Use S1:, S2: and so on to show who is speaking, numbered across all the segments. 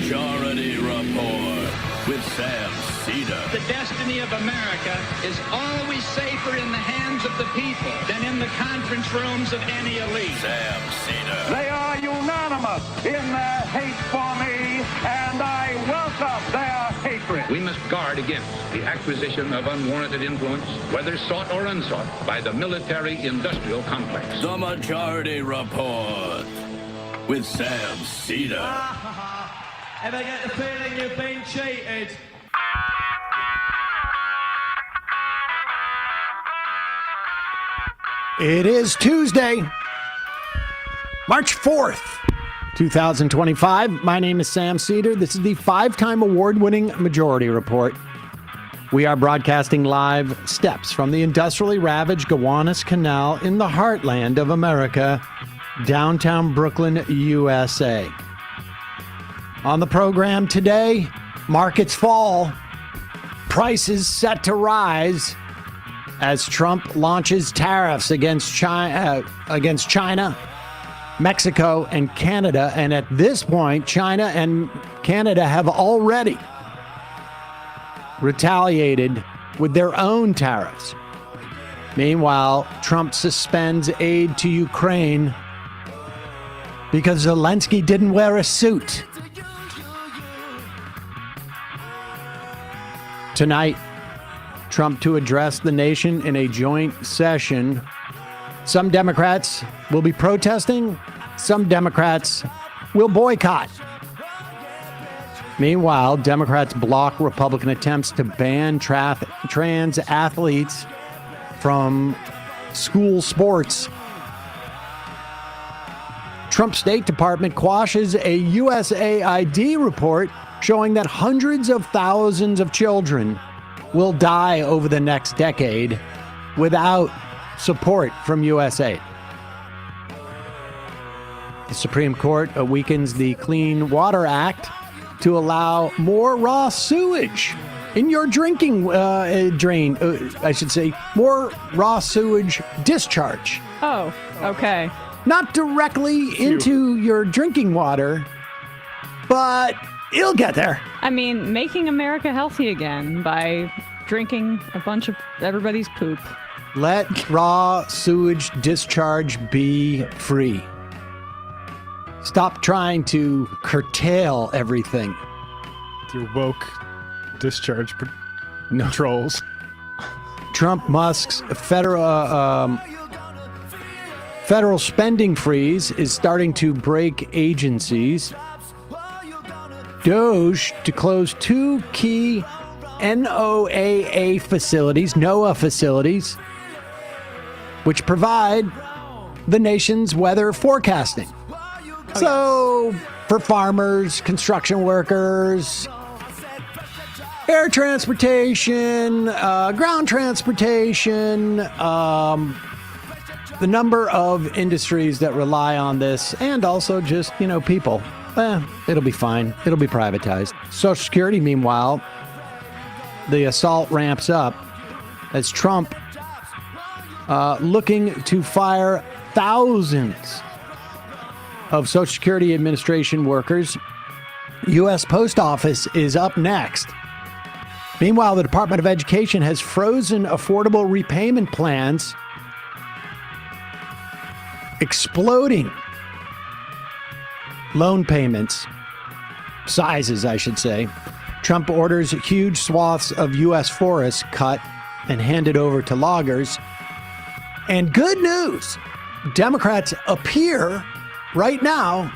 S1: Majority Report with Sam Seder.
S2: The destiny of America is always safer in the hands of the people than in the conference rooms of any elite.
S1: Sam Seder.
S3: They are unanimous in their hate for me, and I welcome their hatred.
S4: We must guard against the acquisition of unwarranted influence, whether sought or unsought, by the military-industrial complex.
S1: The Majority Report with Sam Seder.
S5: Ever get the feeling you've been cheated?
S6: It is Tuesday, March 4th, 2025. My name is Sam Seder. This is the 5-time award-winning Majority Report. We are broadcasting live steps from the industrially ravaged Gowanus Canal in the heartland of America, downtown Brooklyn, USA. On the program today, markets fall, prices set to rise as Trump launches tariffs against China, Mexico, and Canada. And at this point, China and Canada have already retaliated with their own tariffs. Meanwhile, Trump suspends aid to Ukraine because Zelensky didn't wear a suit. Tonight, Trump to address the nation in a joint session. Some Democrats will be protesting. Some Democrats will boycott. Meanwhile, Democrats block Republican attempts to ban trans athletes from school sports. Trump's State Department quashes a USAID report showing that hundreds of thousands of children will die over the next decade without support from USAID. The Supreme Court weakens the Clean Water Act to allow more raw sewage in your drinking drain. I should say more raw sewage discharge.
S7: Oh, okay.
S6: Not directly into your drinking water, but it'll get there.
S7: I mean, making America healthy again by drinking a bunch of everybody's poop.
S6: Let raw sewage discharge be free. Stop trying to curtail everything.
S8: Your woke discharge trolls.
S6: Trump Musk's federal spending freeze is starting to break agencies. Doge to close 2 key NOAA facilities, which provide the nation's weather forecasting. So, for farmers, construction workers, air transportation, ground transportation, the number of industries that rely on this, and also just, people. It'll be fine. It'll be privatized. Social Security, meanwhile, the assault ramps up as Trump looking to fire thousands of Social Security Administration workers. U.S. Post Office is up next. Meanwhile, the Department of Education has frozen affordable repayment plans, exploding loan payments, sizes, I should say. Trump orders huge swaths of U.S. forests cut and handed over to loggers. And good news, Democrats appear right now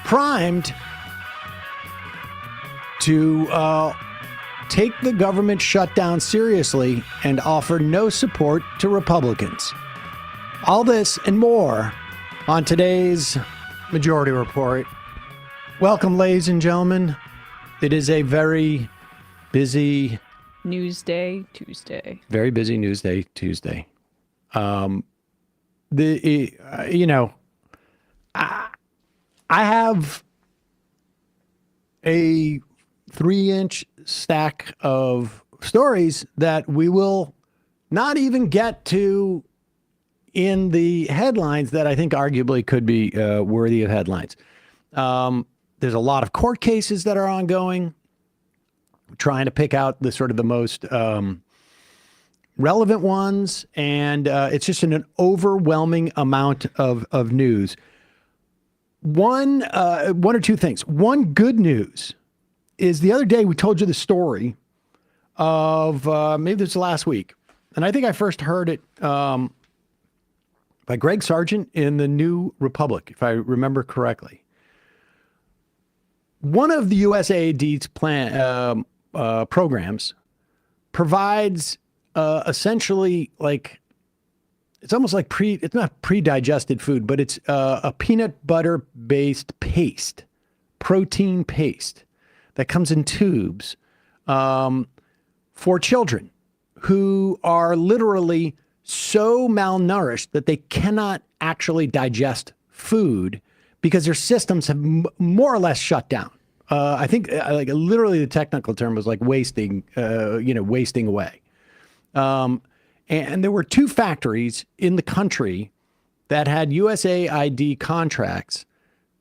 S6: primed to take the government shutdown seriously and offer no support to Republicans. All this and more on today's Majority Report. Welcome, ladies and gentlemen. It is a very busy
S7: Newsday Tuesday.
S6: Very busy Newsday Tuesday. I have a 3-inch stack of stories that we will not even get to in the headlines that I think arguably could be worthy of headlines. There's a lot of court cases that are ongoing, trying to pick out the sort of the most relevant ones. And it's just an overwhelming amount of news. One or two things. One good news is the other day we told you the story of maybe this was last week. And I think I first heard it by Greg Sargent in the New Republic, if I remember correctly. One of the USAID's programs provides essentially like, it's almost like it's not pre-digested food, but it's a peanut butter based paste, protein paste that comes in tubes for children who are literally so malnourished that they cannot actually digest food because their systems have more or less shut down. I think like literally the technical term was like wasting away. And there were 2 factories in the country that had USAID contracts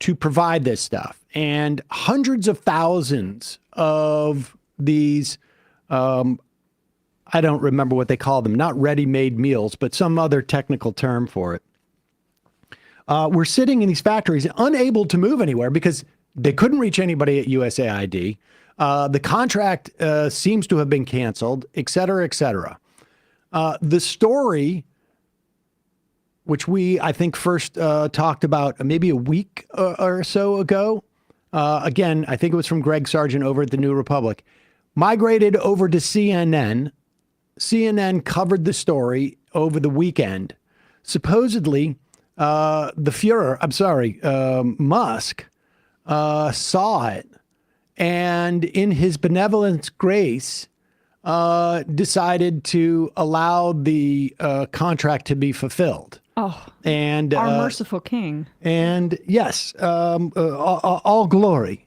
S6: to provide this stuff. And hundreds of thousands of these, I don't remember what they call them, not ready-made meals, but some other technical term for it, were sitting in these factories unable to move anywhere because they couldn't reach anybody at USAID. The contract seems to have been canceled, et cetera, et cetera. The story, which we, I think, first talked about maybe a week or so ago, again, I think it was from Greg Sargent over at the New Republic, migrated over to CNN. CNN covered the story over the weekend. Supposedly, the Fuhrer, Musk, saw it and in his benevolence grace, decided to allow the contract to be fulfilled.
S7: Oh,
S6: and
S7: our merciful king.
S6: And yes, all glory.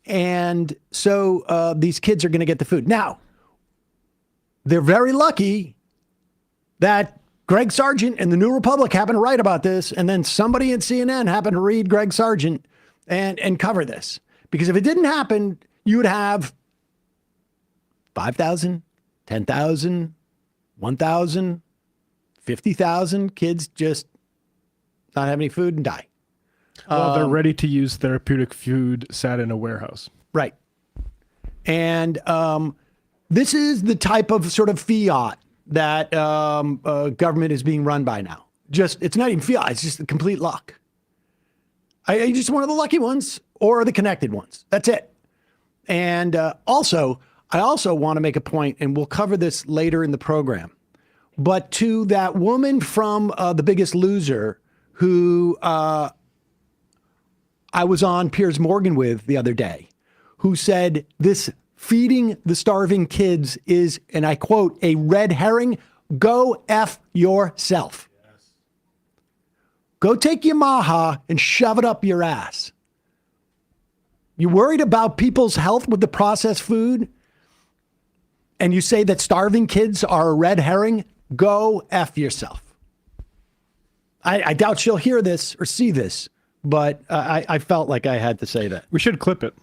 S6: And so these kids are going to get the food. Now, they're very lucky that Greg Sargent and the New Republic happened to write about this, and then somebody at CNN happened to read Greg Sargent and cover this. Because if it didn't happen, you would have 5,000, 10,000, 1,000, 50,000 kids just not have any food and die.
S8: Well, they're ready to use therapeutic food sat in a warehouse.
S6: Right. And this is the type of sort of fiat that government is being run by now. It's not even fiat, it's just the complete luck. I just one of the lucky ones or the connected ones. That's it. And I also want to make a point, and we'll cover this later in the program, but to that woman from The Biggest Loser who I was on Piers Morgan with the other day, who said this feeding the starving kids is, and I quote, a red herring. Go F yourself. Yes. Go take your maha and shove it up your ass. You worried about people's health with the processed food? And you say that starving kids are a red herring? Go F yourself. I doubt she'll hear this or see this, but I felt like I had to say that.
S8: We should clip it.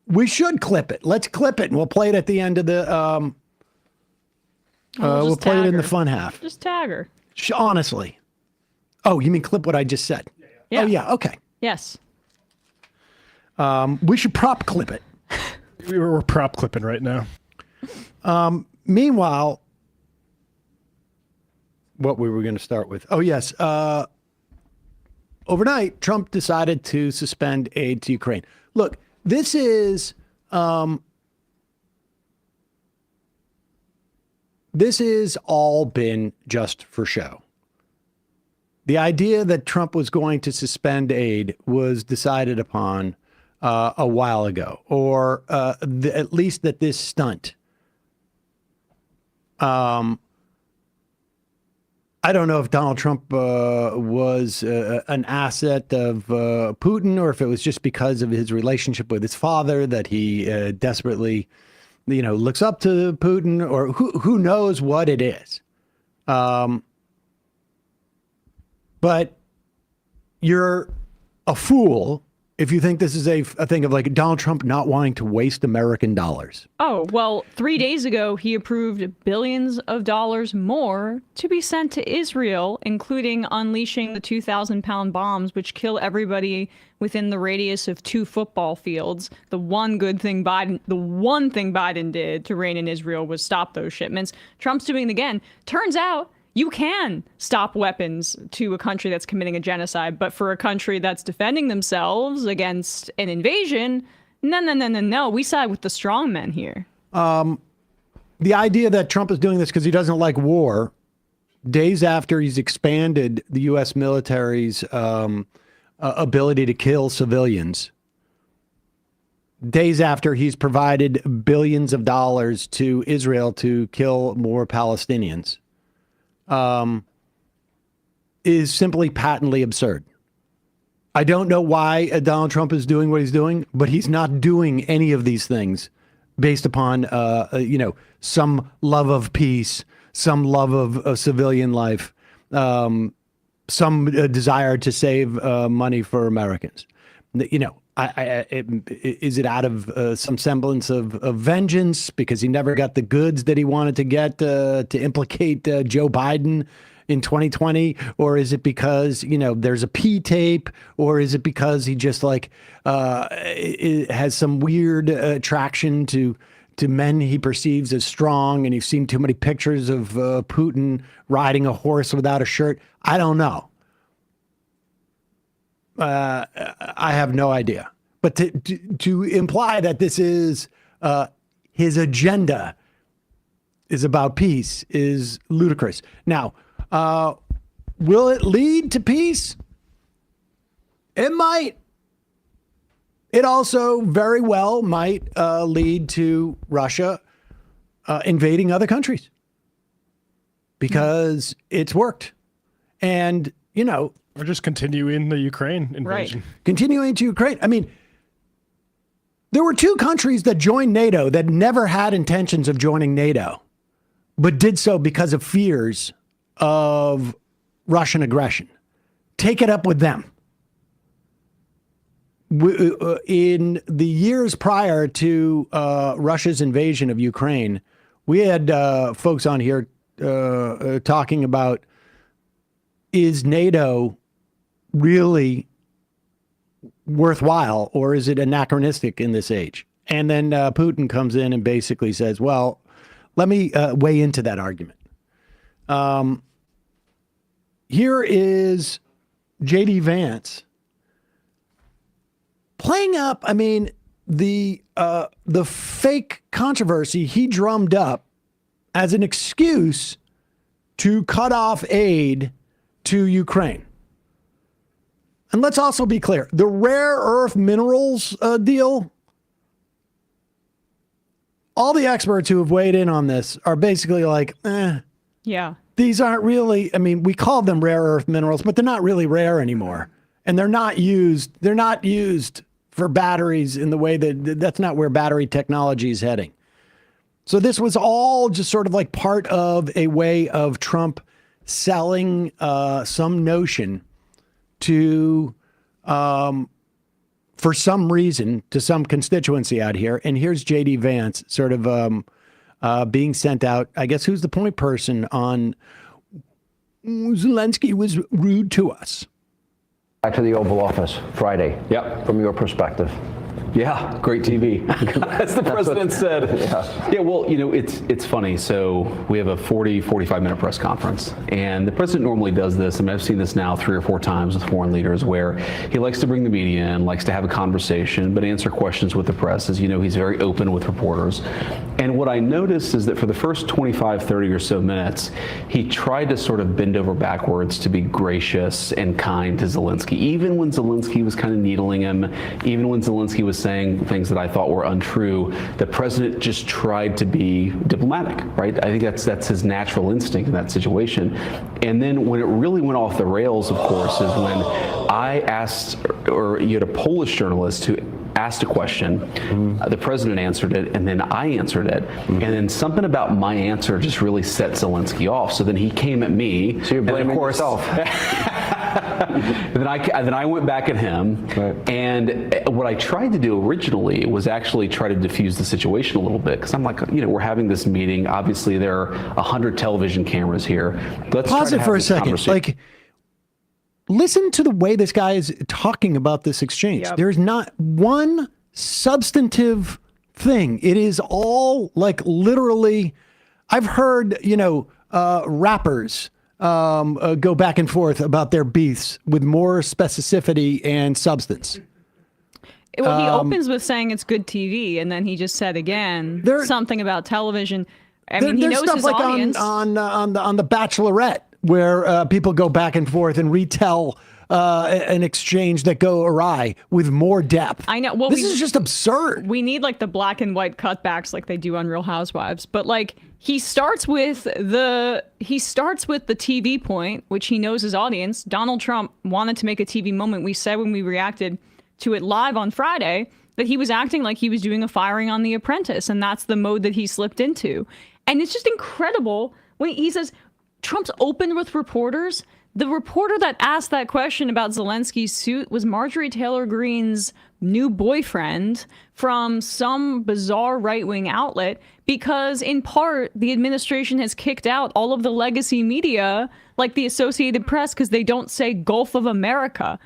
S6: We should clip it. Let's clip it, and we'll play it at the end of the. We'll play it in the fun half.
S7: Just tag her.
S6: Honestly. Oh, you mean clip what I just said?
S7: Yeah.
S6: Oh, yeah. Okay.
S7: Yes.
S6: We should prop clip it.
S8: We're prop clipping right now.
S6: Meanwhile, what we were going to start with. Oh, yes. Overnight, Trump decided to suspend aid to Ukraine. Look, this is all been just for show. The idea that Trump was going to suspend aid was decided upon a while ago, or at least that this stunt. I don't know if Donald Trump was an asset of Putin, or if it was just because of his relationship with his father that he desperately, looks up to Putin, or who knows what it is. But you're a fool if you think this is a thing of like Donald Trump not wanting to waste American dollars.
S7: Oh, well, 3 days ago, he approved billions of dollars more to be sent to Israel, including unleashing the 2,000-pound bombs, which kill everybody within the radius of 2 football fields. The one thing Biden did to reign in Israel was stop those shipments. Trump's doing it again. Turns out you can stop weapons to a country that's committing a genocide, but for a country that's defending themselves against an invasion, no. We side with the strong men here.
S6: The idea that Trump is doing this because he doesn't like war, days after he's expanded the U.S. military's ability to kill civilians, days after he's provided billions of dollars to Israel to kill more Palestinians, is simply patently absurd. I don't know why Donald Trump is doing what he's doing, but he's not doing any of these things based upon, some love of peace, some love of civilian life, some desire to save money for Americans. Is it out of some semblance of vengeance because he never got the goods that he wanted to get to implicate Joe Biden in 2020? Or is it because, there's a P tape? Or is it because he just has some weird attraction to men he perceives as strong, and you've seen too many pictures of Putin riding a horse without a shirt? I don't know. I have no idea. But to imply that this is his agenda is about peace is ludicrous. Now, will it lead to peace? It might. It also very well might lead to Russia invading other countries because it's worked. And,
S8: or just continuing the Ukraine invasion.
S6: Right. Continuing to Ukraine. I mean, there were 2 countries that joined NATO that never had intentions of joining NATO, but did so because of fears of Russian aggression. Take it up with them. In the years prior to Russia's invasion of Ukraine, we had folks on here talking about, is NATO really worthwhile, or is it anachronistic in this age? And then Putin comes in and basically says, well, let me weigh into that argument. Here is J.D. Vance playing up, the fake controversy he drummed up as an excuse to cut off aid to Ukraine. And let's also be clear, the rare earth minerals deal, all the experts who have weighed in on this are basically like,
S7: yeah,
S6: these aren't really, we call them rare earth minerals, but they're not really rare anymore. And they're not used for batteries in the way that's not where battery technology is heading. So this was all just sort of like part of a way of Trump selling some notion to, for some reason, to some constituency out here. And here's J.D. Vance sort of being sent out. I guess who's the point person on Zelensky was rude to us.
S9: Back to the Oval Office Friday.
S10: Yep.
S9: From your perspective.
S10: Yeah, great TV. As the president said. Yeah, well, it's funny. So we have a 45-minute press conference, and the president normally does this. I've seen this now 3 or 4 times with foreign leaders where he likes to bring the media in, likes to have a conversation, but answer questions with the press. As you know, he's very open with reporters. And what I noticed is that for the first 25, 30 or so minutes, he tried to sort of bend over backwards to be gracious and kind to Zelensky, even when Zelensky was kind of needling him, even when Zelensky was saying things that I thought were untrue. The president just tried to be diplomatic, right? I think that's his natural instinct in that situation. And then when it really went off the rails, of course, is when I asked, or you had a Polish journalist who asked a question, the president answered it, and then I answered it. And then something about my answer just really set Zelensky off. So then he came at me.
S9: So you're blaming yourself.
S10: then I went back at him, and what I tried to do originally was actually try to diffuse the situation a little bit, because I'm like, we're having this meeting. Obviously, there are 100 television cameras here. Let's
S6: pause it for a second. Like, listen to the way this guy is talking about this exchange.
S7: Yep.
S6: There's not one substantive thing. It is all like literally. I've heard rappers go back and forth about their beefs with more specificity and substance.
S7: Well, he opens with saying it's good TV, and then he just said again something about television. I mean, he knows
S6: stuff
S7: his
S6: like
S7: audience.
S6: on the Bachelorette, where people go back and forth and retell an exchange that go awry with more depth.
S7: I know. Well,
S6: this is just absurd.
S7: We need like the black and white cutbacks like they do on Real Housewives. But like he starts with the TV point, which he knows his audience. Donald Trump wanted to make a TV moment. We said when we reacted to it live on Friday that he was acting like he was doing a firing on The Apprentice, and that's the mode that he slipped into. And it's just incredible when he says Trump's open with reporters. The reporter that asked that question about Zelensky's suit was Marjorie Taylor Greene's new boyfriend from some bizarre right-wing outlet, because in part the administration has kicked out all of the legacy media like the Associated Press because they don't say Gulf of America.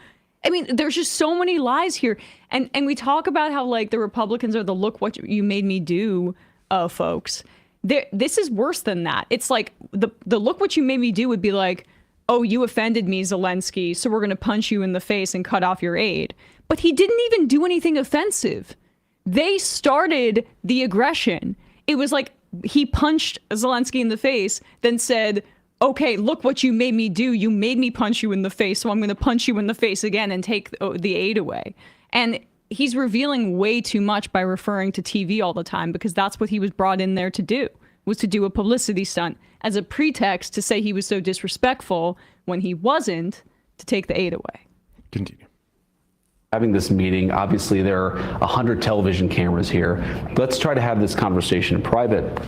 S7: I mean, there's just so many lies here. And we talk about how like the Republicans are the look what you made me do folks. This is worse than that. It's like the look what you made me do would be like, oh, you offended me, Zelensky, so we're going to punch you in the face and cut off your aid. But he didn't even do anything offensive. They started the aggression. It was like he punched Zelensky in the face, then said, okay, look what you made me do. You made me punch you in the face, so I'm going to punch you in the face again and take the aid away. And he's revealing way too much by referring to TV all the time, because that's what he was brought in there to do, was to do a publicity stunt as a pretext to say he was so disrespectful when he wasn't, to take the aid away.
S6: Continue.
S10: Having this meeting, obviously there are 100 television cameras here. Let's try to have this conversation in private.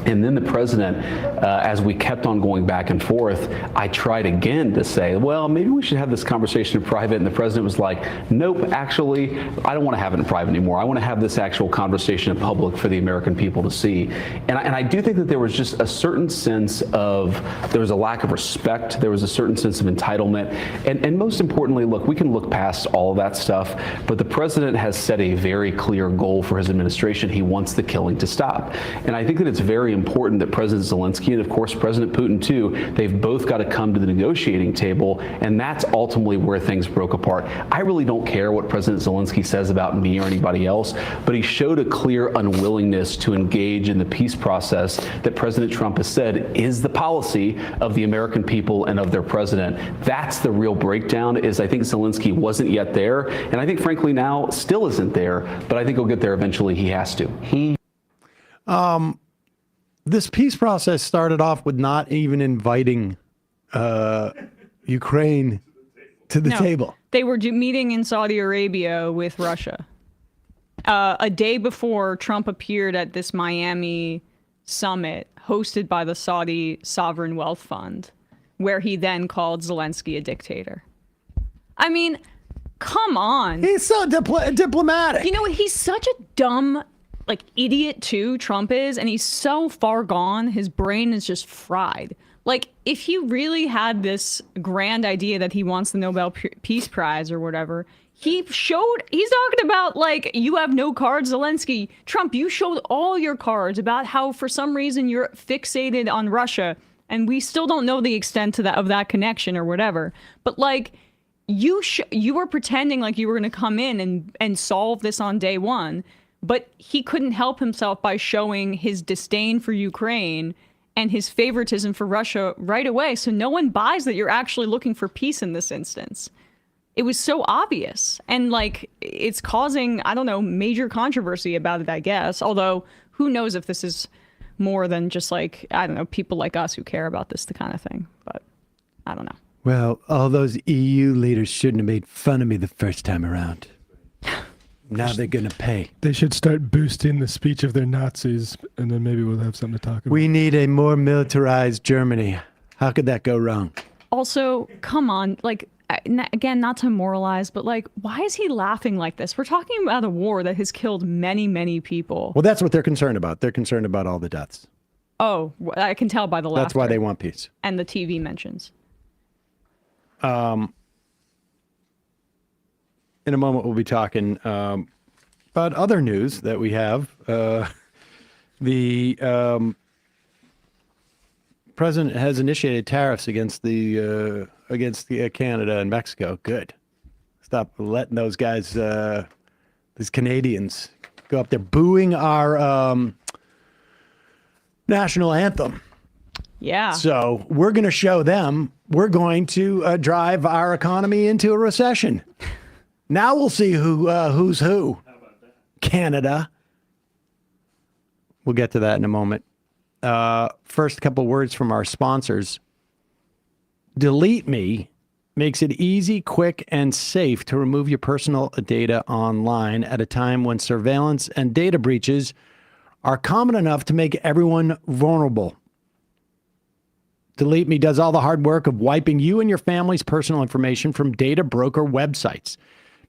S10: And then the president, as we kept on going back and forth, I tried again to say, well, maybe we should have this conversation in private. And the president was like, nope, actually, I don't want to have it in private anymore. I want to have this actual conversation in public for the American people to see. And I do think that there was just a certain sense of, there was a lack of respect. There was a certain sense of entitlement. And most importantly, look, we can look past all of that stuff, but the president has set a very clear goal for his administration. He wants the killing to stop. And I think that it's very important that President Zelensky and, of course, President Putin, too, they've both got to come to the negotiating table, and that's ultimately where things broke apart. I really don't care what President Zelensky says about me or anybody else, but he showed a clear unwillingness to engage in the peace process that President Trump has said is the policy of the American people and of their president. That's the real breakdown, is I think Zelensky wasn't yet there, and I think, frankly, now still isn't there, but I think he'll get there eventually. He has to.
S6: This peace process started off with not even inviting Ukraine to the table.
S7: They were meeting in Saudi Arabia with Russia. A day before Trump appeared at this Miami summit hosted by the Saudi Sovereign Wealth Fund, where he then called Zelensky a dictator. I mean, come on.
S6: He's so diplomatic.
S7: You know, he's such a dumb idiot too, Trump is, and he's so far gone, his brain is just fried. Like, if he really had this grand idea that he wants the Nobel Peace Prize or whatever, he's talking about, you have no cards, Zelensky. Trump, you showed all your cards about how, for some reason, you're fixated on Russia, and we still don't know the extent of that connection or whatever. But, you were pretending like you were going to come in and solve this on day one. But he couldn't help himself by showing his disdain for Ukraine and his favoritism for Russia right away. So no one buys that you're actually looking for peace in this instance. It was so obvious. And it's causing, I don't know, major controversy about it, I guess. Although who knows if this is more than just I don't know, people like us who care about this, the kind of thing. But I don't know.
S6: Well, all those EU leaders shouldn't have made fun of me the first time around. Now they're going to pay.
S8: They should start boosting the speech of their Nazis, and then maybe we'll have something to talk about.
S6: We need a more militarized Germany. How could that go wrong?
S7: Also, come on. again, not to moralize, but like, why is he laughing like this? We're talking about a war that has killed many, many people.
S6: Well, that's what they're concerned about. They're concerned about all the deaths.
S7: Oh, I can tell by the laughter.
S6: That's why they want peace.
S7: And the TV mentions.
S6: In a moment, we'll be talking about other news that we have. The president has initiated tariffs against the Canada and Mexico. Good. Stop letting those guys, these Canadians, go up there booing our national anthem.
S7: Yeah.
S6: So we're going to show them we're going to drive our economy into a recession. Now we'll see who's who. How about that? Canada. We'll get to that in a moment. First, a couple words from our sponsors. Delete Me makes it easy, quick, and safe to remove your personal data online at a time when surveillance and data breaches are common enough to make everyone vulnerable. Delete Me does all the hard work of wiping you and your family's personal information from data broker websites.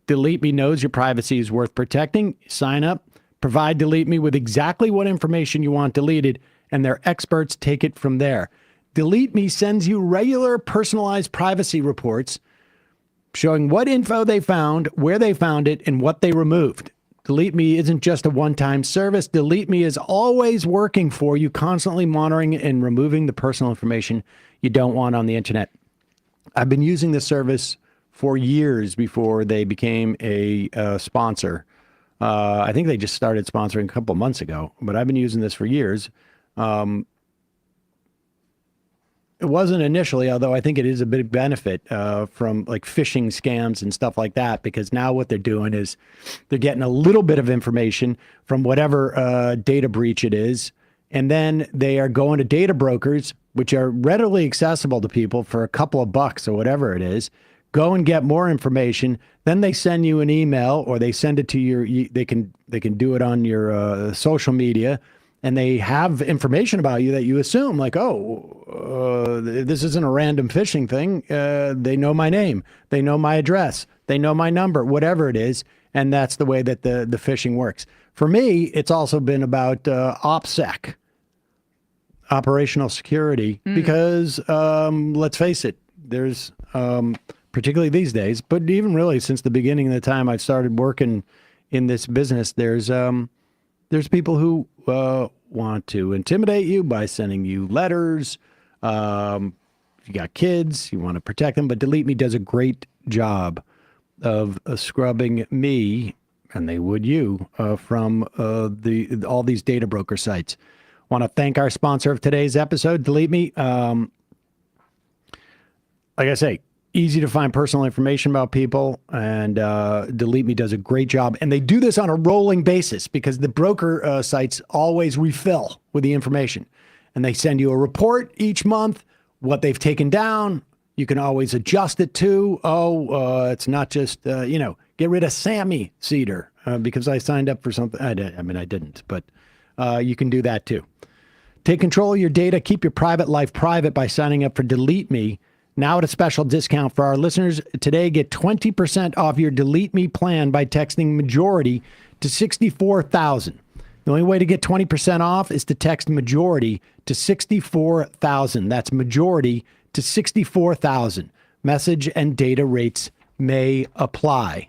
S6: Delete Me knows your privacy is worth protecting. Sign up, provide Delete Me with exactly what information you want deleted, and their experts take it from there. Delete Me sends you regular personalized privacy reports showing what info they found, where they found it, and what they removed. Delete Me isn't just a one-time service. Delete Me is always working for you, constantly monitoring and removing the personal information you don't want on the internet. I've been using this service for years before they became a sponsor. I think they just started sponsoring a couple of months ago, but I've been using this for years. It wasn't initially, although I think it is a big benefit from like phishing scams and stuff like that, because now what they're doing is they're getting a little bit of information from whatever data breach it is, and then they are going to data brokers, which are readily accessible to people for a couple of bucks or whatever it is. Go and get more information. Then they send you an email, or they send it to your. They can do it on your social media. And they have information about you that you assume, like, this isn't a random phishing thing. They know my name. They know my address. They know my number, whatever it is. And that's the way that the phishing works. For me, it's also been about OPSEC, operational security, because let's face it, there's, particularly these days, but even really since the beginning of the time I started working in this business, there's people who want to intimidate you by sending you letters. If you got kids, you want to protect them. But Delete Me does a great job of scrubbing me, and they would you, from all these data broker sites. Want to thank our sponsor of today's episode, Delete Me. Like I say, easy to find personal information about people, and Delete Me does a great job. And they do this on a rolling basis because the broker sites always refill with the information. And they send you a report each month, what they've taken down. You can always adjust it to, it's not just, get rid of Sammy Seder because I signed up for something. I didn't, but you can do that too. Take control of your data. Keep your private life private by signing up for Delete Me. Now at a special discount for our listeners today, get 20% off your Delete Me plan by texting majority to 64,000. The only way to get 20% off is to text majority to 64,000. That's majority to 64,000. Message and data rates may apply.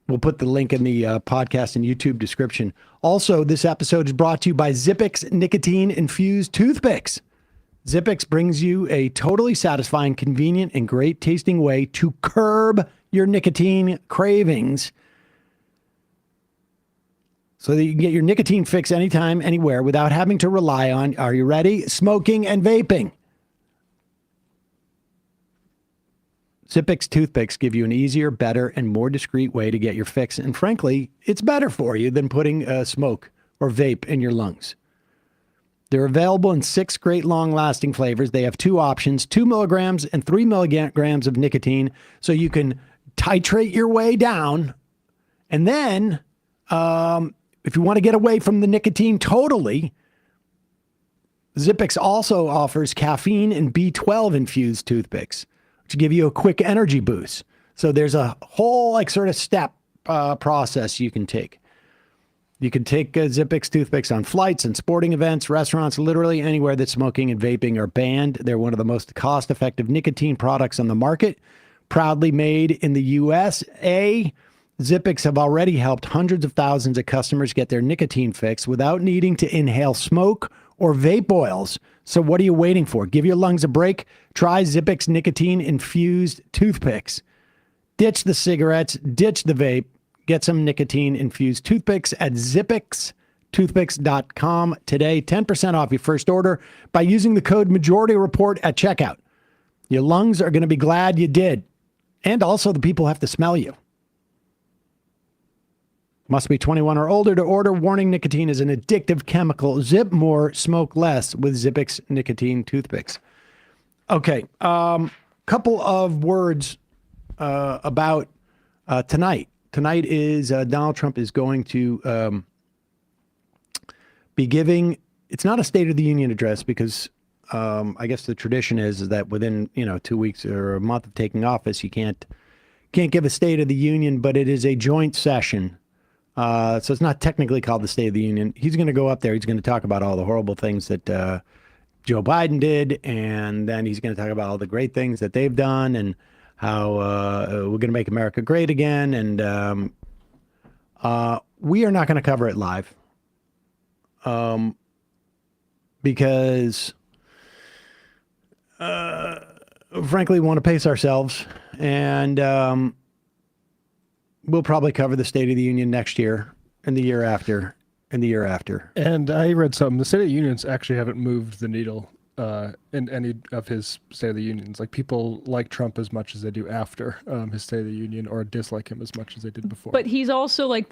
S6: We'll put the link in the podcast and YouTube description. Also, this episode is brought to you by Zippix nicotine-infused toothpicks. Zippix brings you a totally satisfying, convenient, and great-tasting way to curb your nicotine cravings so that you can get your nicotine fix anytime, anywhere, without having to rely on, are you ready? Smoking and vaping. Zippix toothpicks give you an easier, better, and more discreet way to get your fix. And frankly, it's better for you than putting smoke or vape in your lungs. They're available in 6 great long-lasting flavors. They have 2 options, 2 milligrams and 3 milligrams of nicotine, so you can titrate your way down. And then, if you want to get away from the nicotine totally, Zippix also offers caffeine and B12 infused toothpicks. which give you a quick energy boost. So there's a whole like sort of step process you can take. You can take Zippix toothpicks on flights and sporting events, restaurants, literally anywhere that smoking and vaping are banned. They're one of the most cost-effective nicotine products on the market. Proudly made in the USA, Zippix have already helped hundreds of thousands of customers get their nicotine fix without needing to inhale smoke or vape oils. So what are you waiting for? Give your lungs a break. Try Zippix nicotine-infused toothpicks. Ditch the cigarettes, ditch the vape. Get some nicotine-infused toothpicks at zippixtoothpicks.com today. 10% off your first order by using the code MajorityReport at checkout. Your lungs are going to be glad you did. And also the people have to smell you. Must be 21 or older to order. Warning, nicotine is an addictive chemical. Zip more, smoke less with Zippix nicotine toothpicks. Okay, couple of words about tonight. Tonight is Donald Trump is going to be giving, it's not a State of the Union address because I guess the tradition is that within 2 weeks or a month of taking office, you can't give a State of the Union, but it is a joint session. So it's not technically called the State of the Union. He's going to go up there. He's going to talk about all the horrible things that Joe Biden did, and then he's going to talk about all the great things that they've done and how we're going to make America great again. And we are not going to cover it live because, frankly, we want to pace ourselves. And we'll probably cover the State of the Union next year and the year after and the year after.
S8: And I read something. The State of the Unions actually haven't moved the needle in any of his State of the Unions. Like, people like Trump as much as they do after his State of the Union, or dislike him as much as they did before.
S7: But he's also like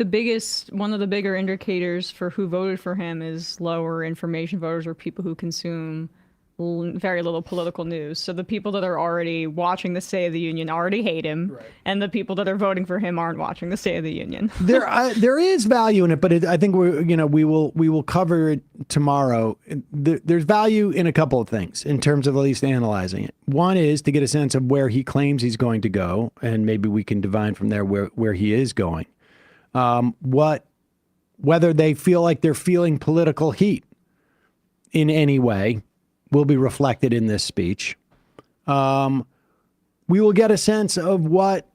S7: one of the bigger indicators for who voted for him is lower information voters or people who consume very little political news. So the people that are already watching the State of the Union already hate him, right, and the people that are voting for him aren't watching the State of the Union.
S6: There is value in it, but I think we will cover it tomorrow. There's value in a couple of things in terms of at least analyzing it. One is to get a sense of where he claims he's going to go, and maybe we can divine from there where he is going. Whether they feel like they're feeling political heat in any way will be reflected in this speech. We will get a sense of what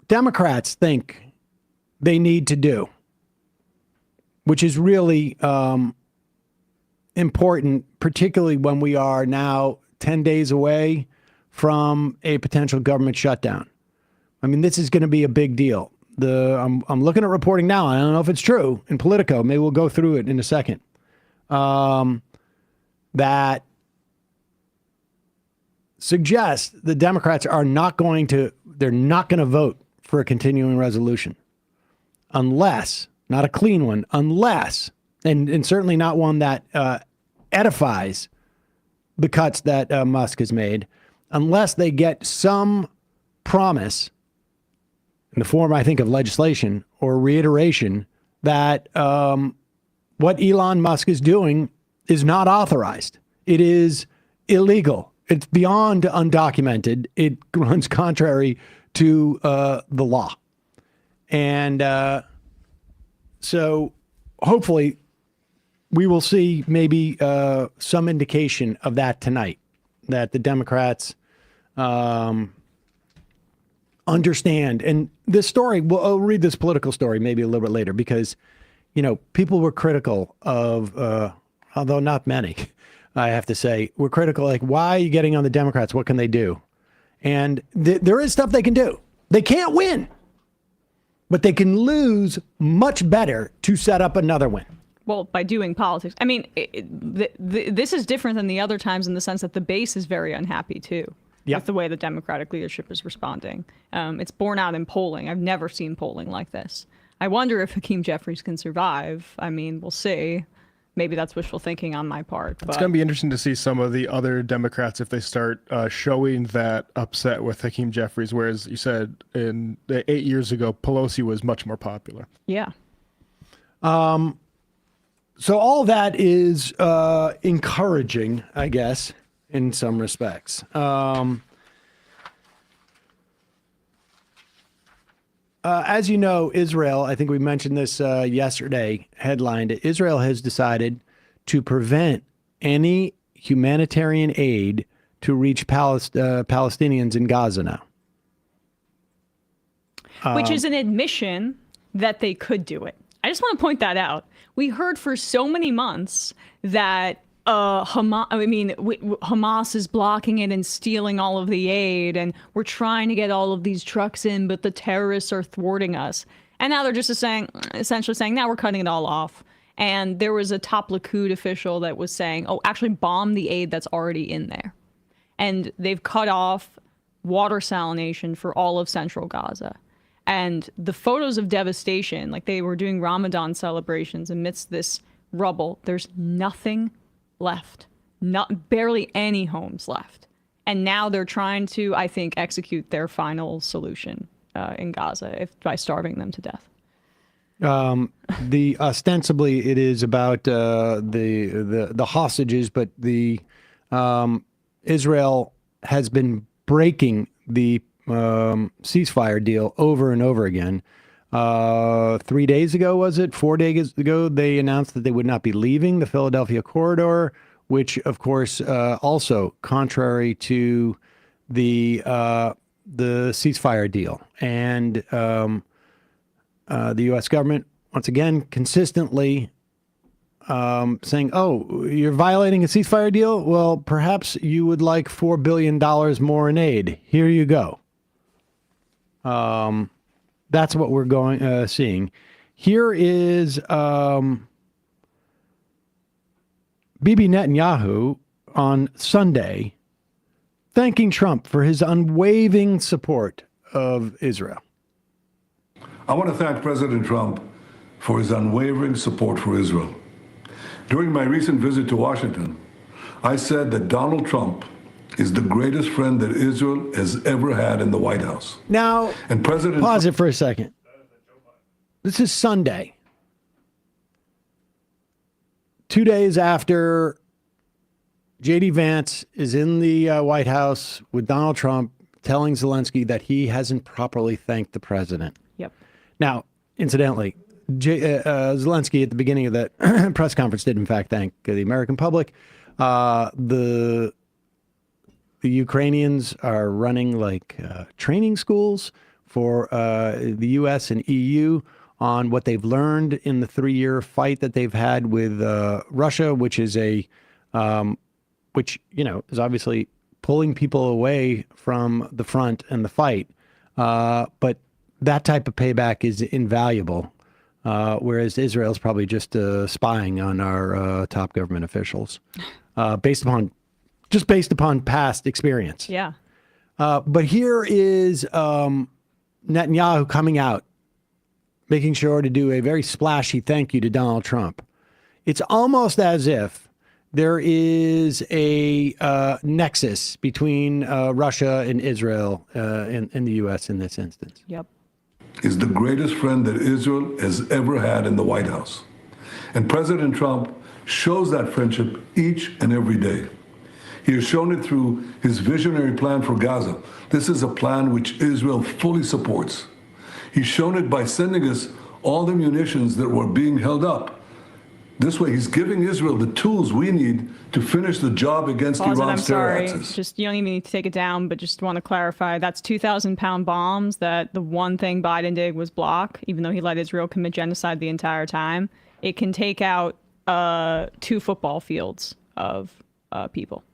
S6: Democrats think they need to do, which is really important, particularly when we are now 10 days away from a potential government shutdown. I mean, this is going to be a big deal. I'm looking at reporting now. I don't know if it's true in Politico. Maybe we'll go through it in a second. That suggests the Democrats are not going to vote for a continuing resolution unless, not a clean one, unless, and certainly not one that edifies the cuts that Musk has made, unless they get some promise in the form, I think, of legislation or reiteration that what Elon Musk is doing is not authorized. It is illegal. It's beyond undocumented. It runs contrary to the law. And so hopefully we will see maybe some indication of that tonight, that the Democrats understand. And this story, I'll read this political story maybe a little bit later because, people were critical of, although not many, I have to say, were critical, like, why are you getting on the Democrats? What can they do? And there is stuff they can do. They can't win, but they can lose much better to set up another win.
S7: Well, by doing politics. I mean, this is different than the other times in the sense that the base is very unhappy, too, with the way the Democratic leadership is responding. It's borne out in polling. I've never seen polling like this. I wonder if Hakeem Jeffries can survive. I mean, we'll see. Maybe that's wishful thinking on my part.
S8: It's going to be interesting to see some of the other Democrats if they start showing that upset with Hakeem Jeffries, whereas you said 8 years ago, Pelosi was much more popular.
S7: Yeah.
S6: So all that is encouraging, I guess, in some respects. as you know, Israel, I think we mentioned this yesterday, headlined, Israel has decided to prevent any humanitarian aid to reach Palestinians in Gaza now.
S7: Which is an admission that they could do it. I just want to point that out. We heard for so many months that Hamas is blocking it and stealing all of the aid, and we're trying to get all of these trucks in, but the terrorists are thwarting us. And now they're just essentially saying, now we're cutting it all off. And there was a top Likud official that was saying, oh, actually bomb the aid that's already in there. And they've cut off water salination for all of central Gaza. And the photos of devastation, like they were doing Ramadan celebrations amidst this rubble, there's nothing left, barely any homes left. And now they're trying to, I think, execute their final solution in Gaza by starving them to death.
S6: Ostensibly it is about the hostages, but Israel has been breaking the ceasefire deal over and over again. 3 days ago, was it? 4 days ago, they announced that they would not be leaving the Philadelphia corridor, which, of course, also contrary to the ceasefire deal. And the U.S. government, once again, consistently saying, oh, you're violating a ceasefire deal? Well, perhaps you would like $4 billion more in aid. Here you go. That's what we're seeing. Here is Bibi Netanyahu on Sunday thanking Trump for his unwavering support of Israel.
S11: I want to thank President Trump for his unwavering support for Israel. During my recent visit to Washington, I said that Donald Trump is the greatest friend that Israel has ever had in the White House.
S6: Now,
S11: and President
S6: pause it for a second. This is Sunday. 2 days after J.D. Vance is in the White House with Donald Trump telling Zelensky that he hasn't properly thanked the president.
S7: Yep. Now,
S6: incidentally, Zelensky at the beginning of that press conference did in fact thank the American public. The Ukrainians are running like training schools for the U.S. and EU on what they've learned in the 3-year fight that they've had with Russia, which is which is obviously pulling people away from the front and the fight. But that type of payback is invaluable, whereas Israel's probably just spying on our top government officials, based upon past experience.
S7: Yeah.
S6: But here is Netanyahu coming out, making sure to do a very splashy thank you to Donald Trump. It's almost as if there is a nexus between Russia and Israel and the U.S. in this instance.
S7: Yep.
S11: Is the greatest friend that Israel has ever had in the White House. And President Trump shows that friendship each and every day. He has shown it through his visionary plan for Gaza. This is a plan which Israel fully supports. He's shown it by sending us all the munitions that were being held up. This way, he's giving Israel the tools we need to finish the job against Iran's terror axis.
S7: Just, you don't even need to take it down, but just want to clarify, that's 2,000-pound bombs that the one thing Biden did was block, even though he let Israel commit genocide the entire time. It can take out 2 football fields of people.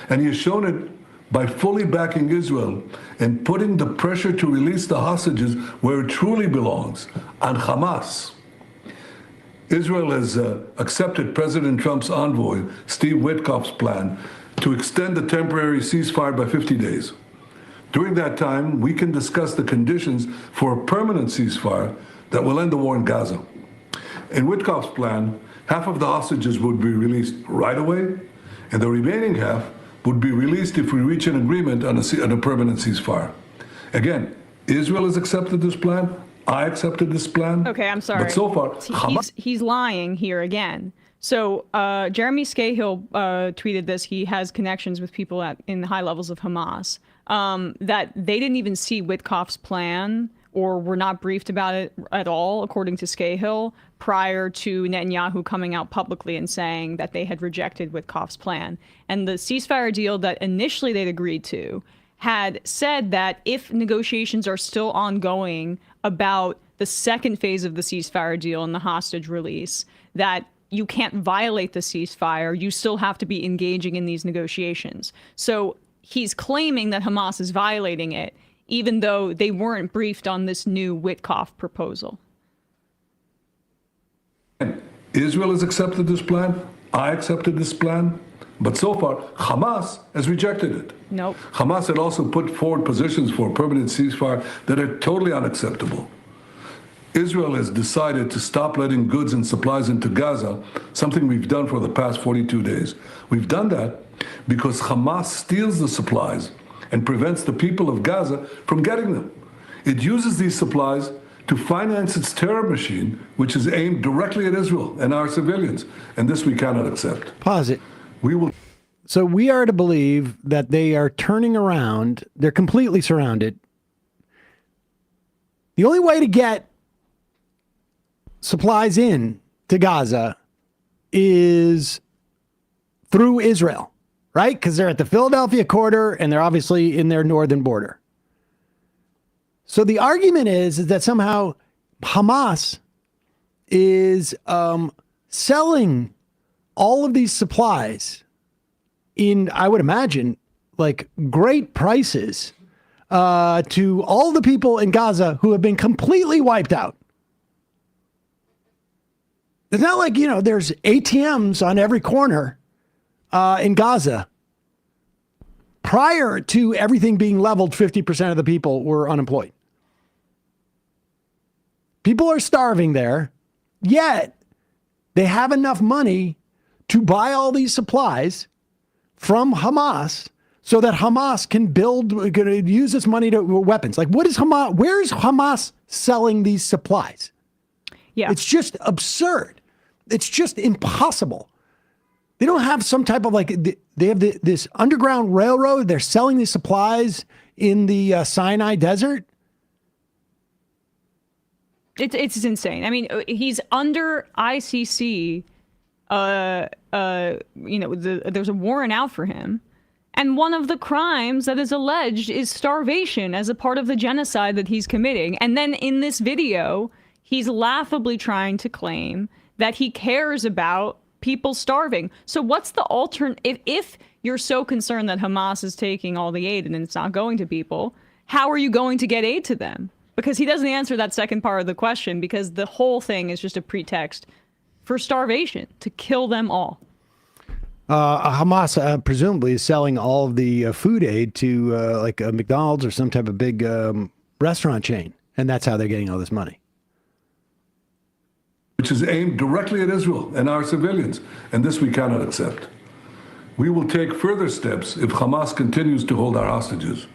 S11: And he has shown it by fully backing Israel and putting the pressure to release the hostages where it truly belongs, on Hamas. Israel has accepted President Trump's envoy, Steve Witkoff's plan to extend the temporary ceasefire by 50 days. During that time, we can discuss the conditions for a permanent ceasefire that will end the war in Gaza. In Witkoff's plan, half of the hostages would be released right away, and the remaining half would be released if we reach an agreement on a permanent ceasefire. Again, Israel has accepted this plan. I accepted this plan.
S7: Okay, I'm sorry.
S11: But so far,
S7: he's lying here again. So Jeremy Scahill tweeted this. He has connections with people in high levels of Hamas. that they didn't even see Witkoff's plan or were not briefed about it at all, according to Scahill, prior to Netanyahu coming out publicly and saying that they had rejected Witkoff's plan. And the ceasefire deal that initially they'd agreed to had said that if negotiations are still ongoing about the second phase of the ceasefire deal and the hostage release, that you can't violate the ceasefire. You still have to be engaging in these negotiations. So he's claiming that Hamas is violating it, even though they weren't briefed on this new Witkoff proposal.
S11: Israel has accepted this plan. I accepted this plan. But so far, Hamas has rejected it.
S7: Nope.
S11: Hamas had also put forward positions for a permanent ceasefire that are totally unacceptable. Israel has decided to stop letting goods and supplies into Gaza, something we've done for the past 42 days. We've done that because Hamas steals the supplies and prevents the people of Gaza from getting them. It uses these supplies to finance its terror machine, which is aimed directly at Israel and our civilians. And this we cannot accept.
S6: Pause it.
S11: We will.
S6: So we are to believe that they are turning around. They're completely surrounded. The only way to get supplies in to Gaza is through Israel, right? Because they're at the Philadelphia corridor and they're obviously in their northern border. So the argument is that somehow Hamas is selling all of these supplies in, I would imagine, like great prices to all the people in Gaza who have been completely wiped out. It's not like, there's ATMs on every corner in Gaza. Prior to everything being leveled, 50% of the people were unemployed. People are starving there, yet they have enough money to buy all these supplies from Hamas so that Hamas can use this money to weapons. Like, what is Hamas? Where is Hamas selling these supplies?
S7: Yeah.
S6: It's just absurd. It's just impossible. They don't have some type of they have this underground railroad. They're selling these supplies in the Sinai desert.
S7: It's insane. I mean, he's under ICC. There's a warrant out for him. And one of the crimes that is alleged is starvation as a part of the genocide that he's committing. And then in this video, he's laughably trying to claim that he cares about people starving. So what's the alternative? If you're so concerned that Hamas is taking all the aid and it's not going to people, how are you going to get aid to them? Because he doesn't answer that second part of the question, because the whole thing is just a pretext for starvation, to kill them all.
S6: Hamas presumably is selling all of the food aid to like a McDonald's or some type of big restaurant chain. And that's how they're getting all this money.
S11: Which is aimed directly at Israel and our civilians. And this we cannot accept. We will take further steps if Hamas continues to hold our hostages.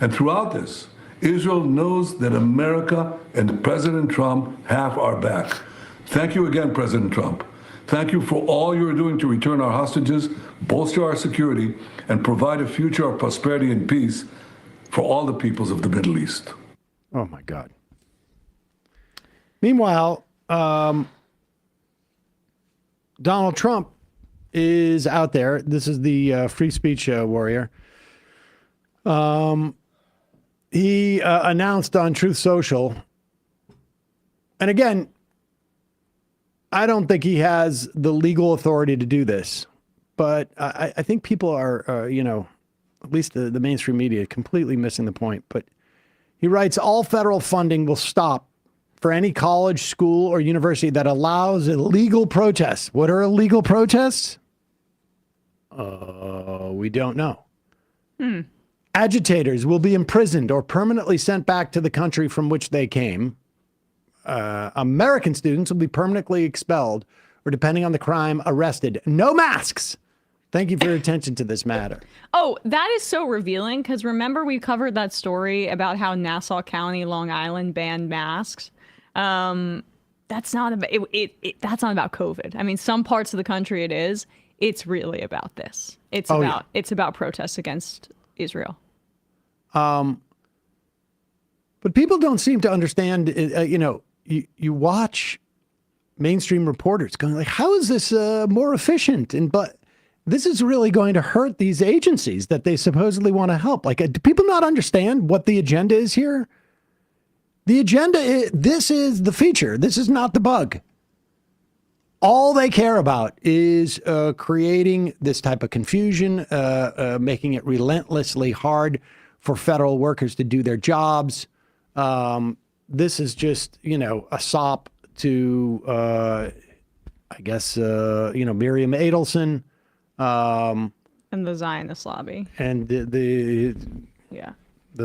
S11: And throughout this, Israel knows that America and President Trump have our back. Thank you again, President Trump. Thank you for all you're doing to return our hostages, bolster our security, and provide a future of prosperity and peace for all the peoples of the Middle East.
S6: Oh, my God. Meanwhile, Donald Trump is out there. This is the free speech warrior. He announced on Truth Social, and again, I don't think he has the legal authority to do this, but I think people are, at least the mainstream media, completely missing the point. But he writes, all federal funding will stop for any college, school, or university that allows illegal protests. What are illegal protests? We don't know. Agitators will be imprisoned or permanently sent back to the country from which they came. American students will be permanently expelled or, depending on the crime, arrested. No masks. Thank you for your attention to this matter.
S7: Oh, that is so revealing, because remember we covered that story about how Nassau County, Long Island banned masks. That's not about that's not about COVID. I mean, some parts of the country it is. It's really about this. It's about protests against Israel.
S6: But people don't seem to understand, you watch mainstream reporters going like, how is this more efficient? But this is really going to hurt these agencies that they supposedly want to help. Like, do people not understand what the agenda is here? The agenda this is the feature. This is not the bug. All they care about is creating this type of confusion, making it relentlessly hard for federal workers to do their jobs. This is just, a sop to, I guess, Miriam Adelson.
S7: And the Zionist lobby.
S6: And the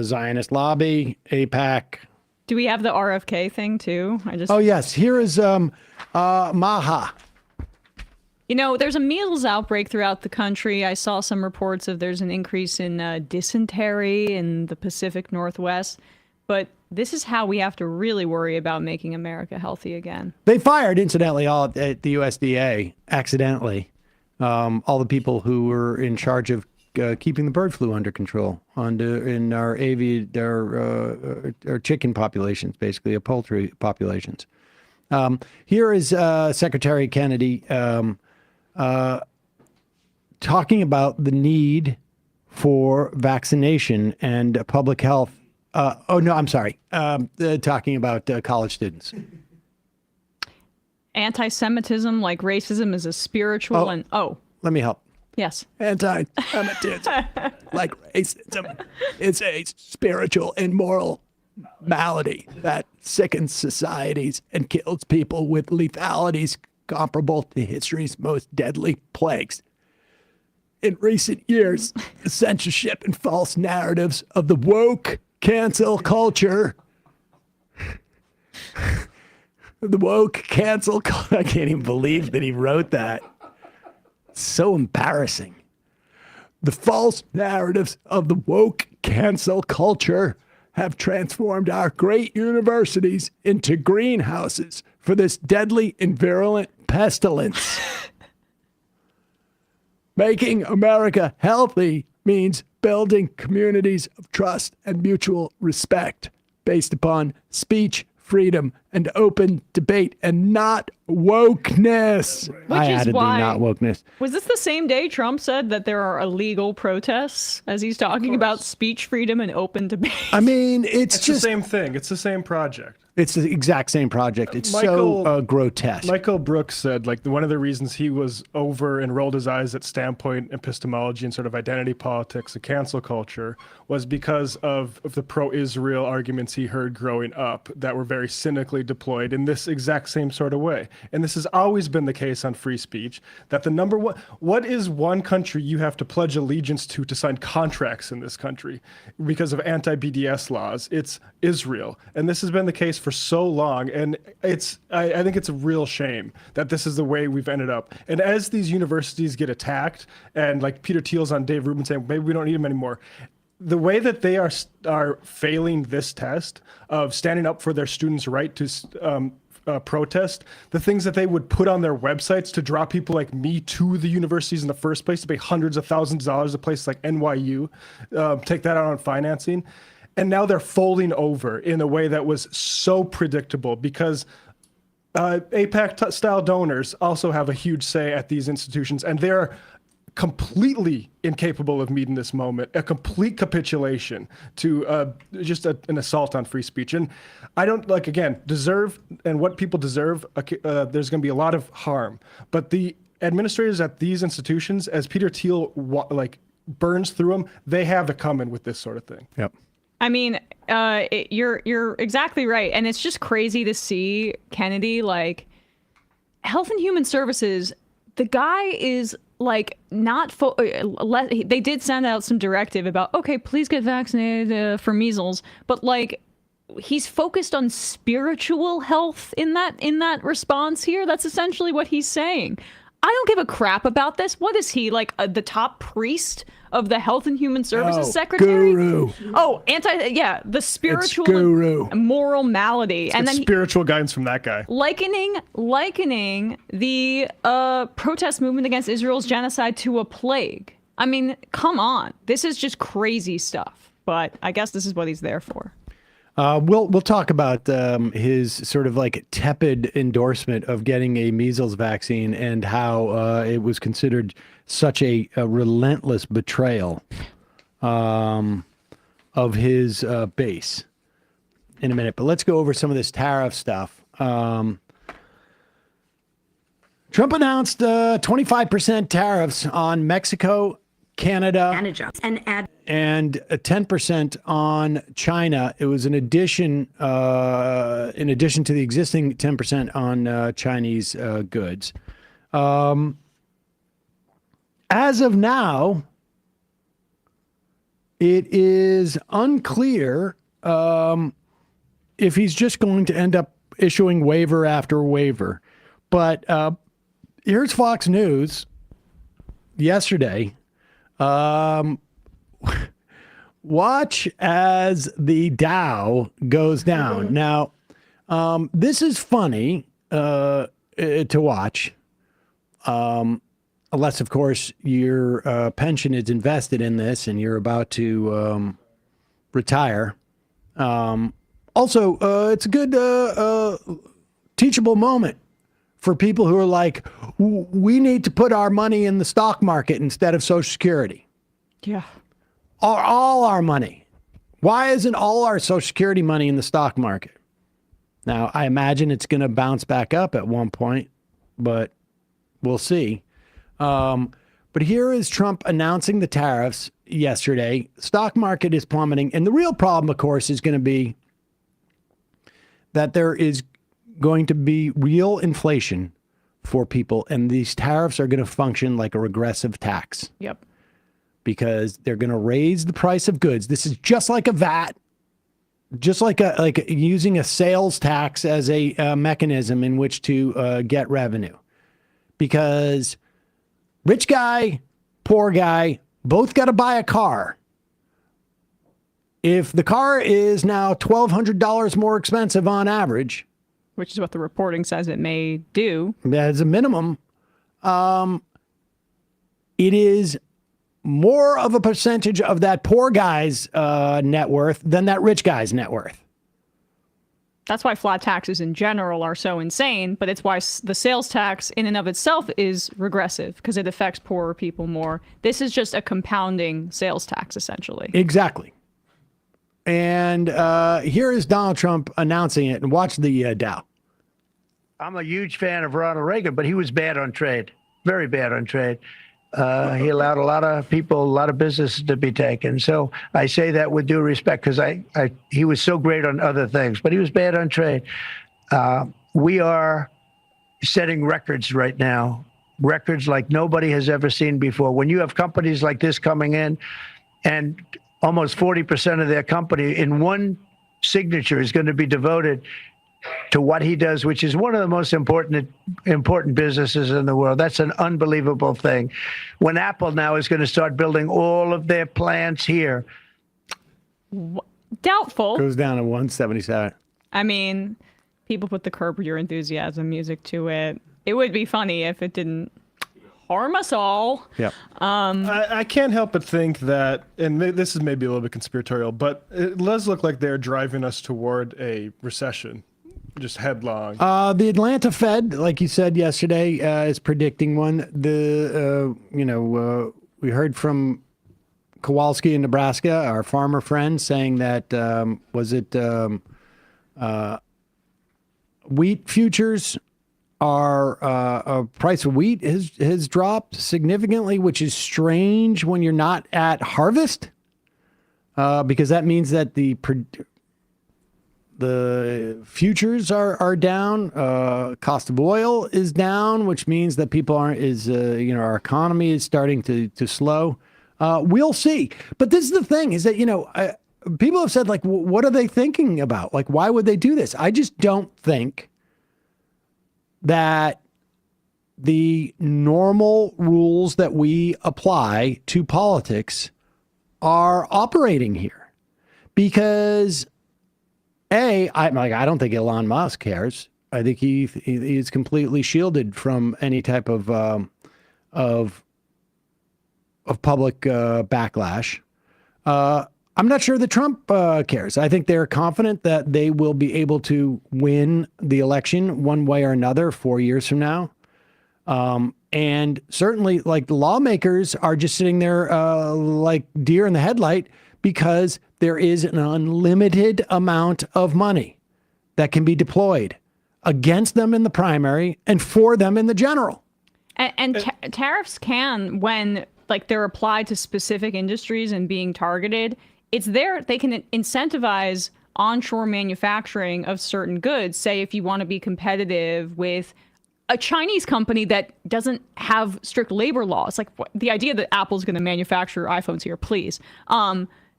S6: Zionist lobby, AIPAC.
S7: Do we have the RFK thing too?
S6: Oh yes, here is Maha.
S7: There's a measles outbreak throughout the country. I saw some reports of there's an increase in dysentery in the Pacific Northwest. But this is how we have to really worry about making America healthy again.
S6: They fired, incidentally, all at the USDA accidentally. All the people who were in charge of keeping the bird flu under control in our chicken populations, basically, our poultry populations. Here is Secretary Kennedy talking about the need for vaccination and public health. Talking about college students.
S7: Anti-Semitism, like racism, is a spiritual
S6: Let me help.
S7: Yes.
S6: Anti-Semitism, like racism, is a spiritual and moral malady that sickens societies and kills people with lethalities comparable to history's most deadly plagues. In recent years, the censorship and false narratives of the woke cancel culture. The woke cancel culture. I can't even believe that he wrote that. It's so embarrassing. The false narratives of the woke cancel culture have transformed our great universities into greenhouses for this deadly and virulent pestilence. Making America healthy means building communities of trust and mutual respect based upon speech, freedom, and open debate, and not wokeness. I added the not wokeness.
S7: Was this the same day Trump said that there are illegal protests as he's talking about speech freedom and open debate?
S6: I mean, it's
S8: just the same thing. It's the same project.
S6: It's the exact same project. It's so grotesque.
S8: Michael Brooks said, one of the reasons he was over and rolled his eyes at standpoint epistemology and sort of identity politics, the cancel culture, was because of the pro-Israel arguments he heard growing up that were very cynically deployed in this exact same sort of way. And this has always been the case on free speech, that the number one, what is one country you have to pledge allegiance to sign contracts in this country because of anti-BDS laws? It's Israel. And this has been the case for so long. And I think it's a real shame that this is the way we've ended up. And as these universities get attacked, and like Peter Thiel's on Dave Rubin saying, maybe we don't need them anymore, the way that they are failing this test of standing up for their students' right to protest, the things that they would put on their websites to draw people like me to the universities in the first place, to pay hundreds of thousands of dollars to places like NYU, take that out on financing. And now they're folding over in a way that was so predictable because AIPAC-style donors also have a huge say at these institutions, and they're completely incapable of meeting this moment, a complete capitulation to just an assault on free speech. And I don't, deserve, and what people deserve, there's going to be a lot of harm. But the administrators at these institutions, as Peter Thiel burns through them, they have it coming with this sort of thing.
S6: Yep.
S7: I mean, you're exactly right. And it's just crazy to see Kennedy, Health and Human Services, the guy is they did send out some directive about, okay, please get vaccinated for measles, but he's focused on spiritual health in that response here. That's essentially what he's saying. I don't give a crap about this. What is he, the top priest of the Health and Human Services Secretary?
S6: Guru.
S7: Oh, the spiritual
S6: guru.
S7: Moral malady.
S8: And then spiritual guidance from that guy.
S7: Likening the protest movement against Israel's genocide to a plague. I mean, come on. This is just crazy stuff. but I guess this is what he's there for.
S6: We'll talk about his sort of like tepid endorsement of getting a measles vaccine and how it was considered such a relentless betrayal of his base in a minute. But let's go over some of this tariff stuff. Trump announced 25% tariffs on Mexico, Canada, and 10% on China. It was in addition to the existing 10% on Chinese goods. As of now, it is unclear if he's just going to end up issuing waiver after waiver. But here's Fox News yesterday. Watch as the Dow goes down. Now, this is funny to watch, unless, of course, your pension is invested in this and you're about to retire. Also, it's a good teachable moment for people who are like, we need to put our money in the stock market instead of Social Security.
S7: Yeah.
S6: All our money. Why isn't all our Social Security money in the stock market? Now, I imagine it's going to bounce back up at one point, but we'll see. But here is Trump announcing the tariffs yesterday. Stock market is plummeting. And the real problem, of course, is going to be that there is going to be real inflation for people, and these tariffs are going to function like a regressive tax.
S7: Yep.
S6: Because they're going to raise the price of goods. This is just like a VAT, just like using a sales tax as a mechanism in which to get revenue. Because rich guy, poor guy, both got to buy a car. If the car is now $1,200 more expensive on average,
S7: which is what the reporting says it may do,
S6: as a minimum, it is more of a percentage of that poor guy's net worth than that rich guy's net worth.
S7: That's why flat taxes in general are so insane, but it's why the sales tax in and of itself is regressive, because it affects poorer people more. This is just a compounding sales tax, essentially.
S6: Exactly. And here is Donald Trump announcing it, and watch the Dow.
S12: I'm a huge fan of Ronald Reagan, but he was bad on trade, very bad on trade. He allowed a lot of people, a lot of businesses to be taken. So I say that with due respect, because he was so great on other things, but he was bad on trade. We are setting records right now, records like nobody has ever seen before. When you have companies like this coming in, and almost 40% of their company in one signature is going to be devoted to what he does, which is one of the most important businesses in the world. That's an unbelievable thing. When Apple now is going to start building all of their plants here.
S7: Doubtful.
S6: Goes down to 177.
S7: I mean, people put the Curb Your Enthusiasm music to it. It would be funny if it didn't harm us all.
S6: Yeah.
S8: I can't help but think that, and this is maybe a little bit conspiratorial, but it does look like they're driving us toward a recession. Just headlong.
S6: The Atlanta Fed, like you said yesterday, is predicting one. We heard from Kowalski in Nebraska, our farmer friend, saying that wheat futures are price of wheat has dropped significantly, which is strange when you're not at harvest, because that means that the futures are down. Cost of oil is down, which means that people our economy is starting to slow. We'll see. But this is the thing, is that, people have said, like, what are they thinking about? Like, why would they do this? I just don't think that the normal rules that we apply to politics are operating here. Because I don't think Elon Musk cares. I think he is completely shielded from any type of public backlash. I'm not sure that Trump cares. I think they're confident that they will be able to win the election one way or another 4 years from now. And certainly, like, the lawmakers are just sitting there like deer in the headlight because there is an unlimited amount of money that can be deployed against them in the primary and for them in the general.
S7: And tariffs can, when like they're applied to specific industries and being targeted, it's there. They can incentivize onshore manufacturing of certain goods. Say if you want to be competitive with a Chinese company that doesn't have strict labor laws, like the idea that Apple's going to manufacture iPhones here, please.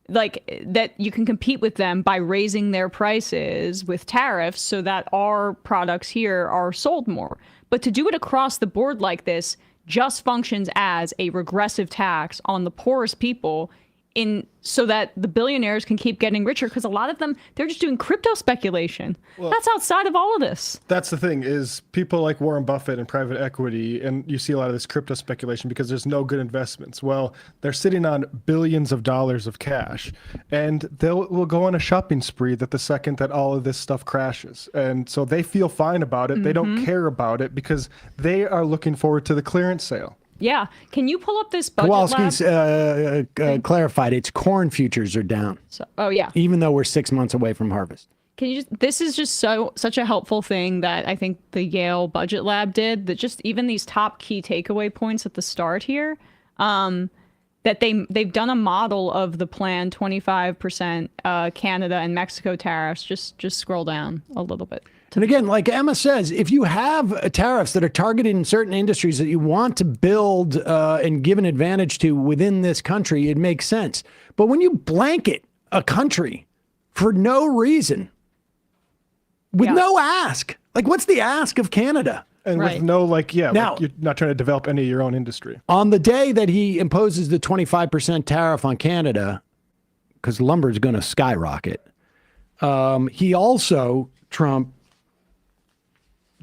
S7: Like that you can compete with them by raising their prices with tariffs so that our products here are sold more. But to do it across the board like this just functions as a regressive tax on the poorest people so that the billionaires can keep getting richer, because a lot of them, they're just doing crypto speculation. Well, that's outside of all of this.
S8: That's the thing, is people like Warren Buffett and private equity, and you see a lot of this crypto speculation because there's no good investments. Well, they're sitting on billions of dollars of cash, and will go on a shopping spree the second that all of this stuff crashes. And so they feel fine about it. They don't care about it because they are looking forward to the clearance sale.
S7: Yeah. Can you pull up this budget
S6: Kowalski's clarified its corn futures are down.
S7: So, oh, yeah.
S6: Even though we're 6 months away from harvest.
S7: This is just such a helpful thing that I think the Yale Budget Lab did, that just even these top key takeaway points at the start here, that they've done a model of the planned 25% Canada and Mexico tariffs. Just scroll down a little bit.
S6: And again, like Emma says, if you have tariffs that are targeted in certain industries that you want to build and give an advantage to within this country, it makes sense. But when you blanket a country for no reason, with no ask, like what's the ask of Canada?
S8: And with no, now, you're not trying to develop any of your own industry.
S6: On the day that he imposes the 25% tariff on Canada, because lumber is going to skyrocket, he also, Trump,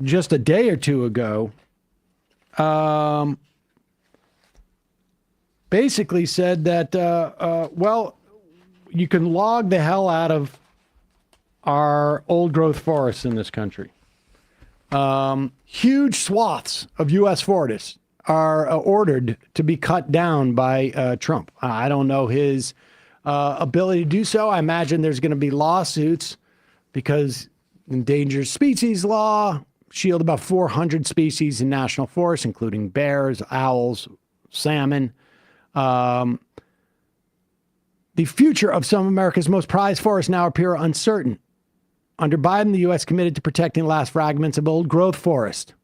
S6: just a day or two ago, basically said that, well, you can log the hell out of our old growth forests in this country. Huge swaths of U.S. forests are ordered to be cut down by Trump. I don't know his ability to do so. I imagine there's going to be lawsuits because endangered species law shield about 400 species in national forests, including bears, owls, salmon. The future of some of America's most prized forests now appear uncertain. Under Biden, the U.S. committed to protecting last fragments of old growth forest.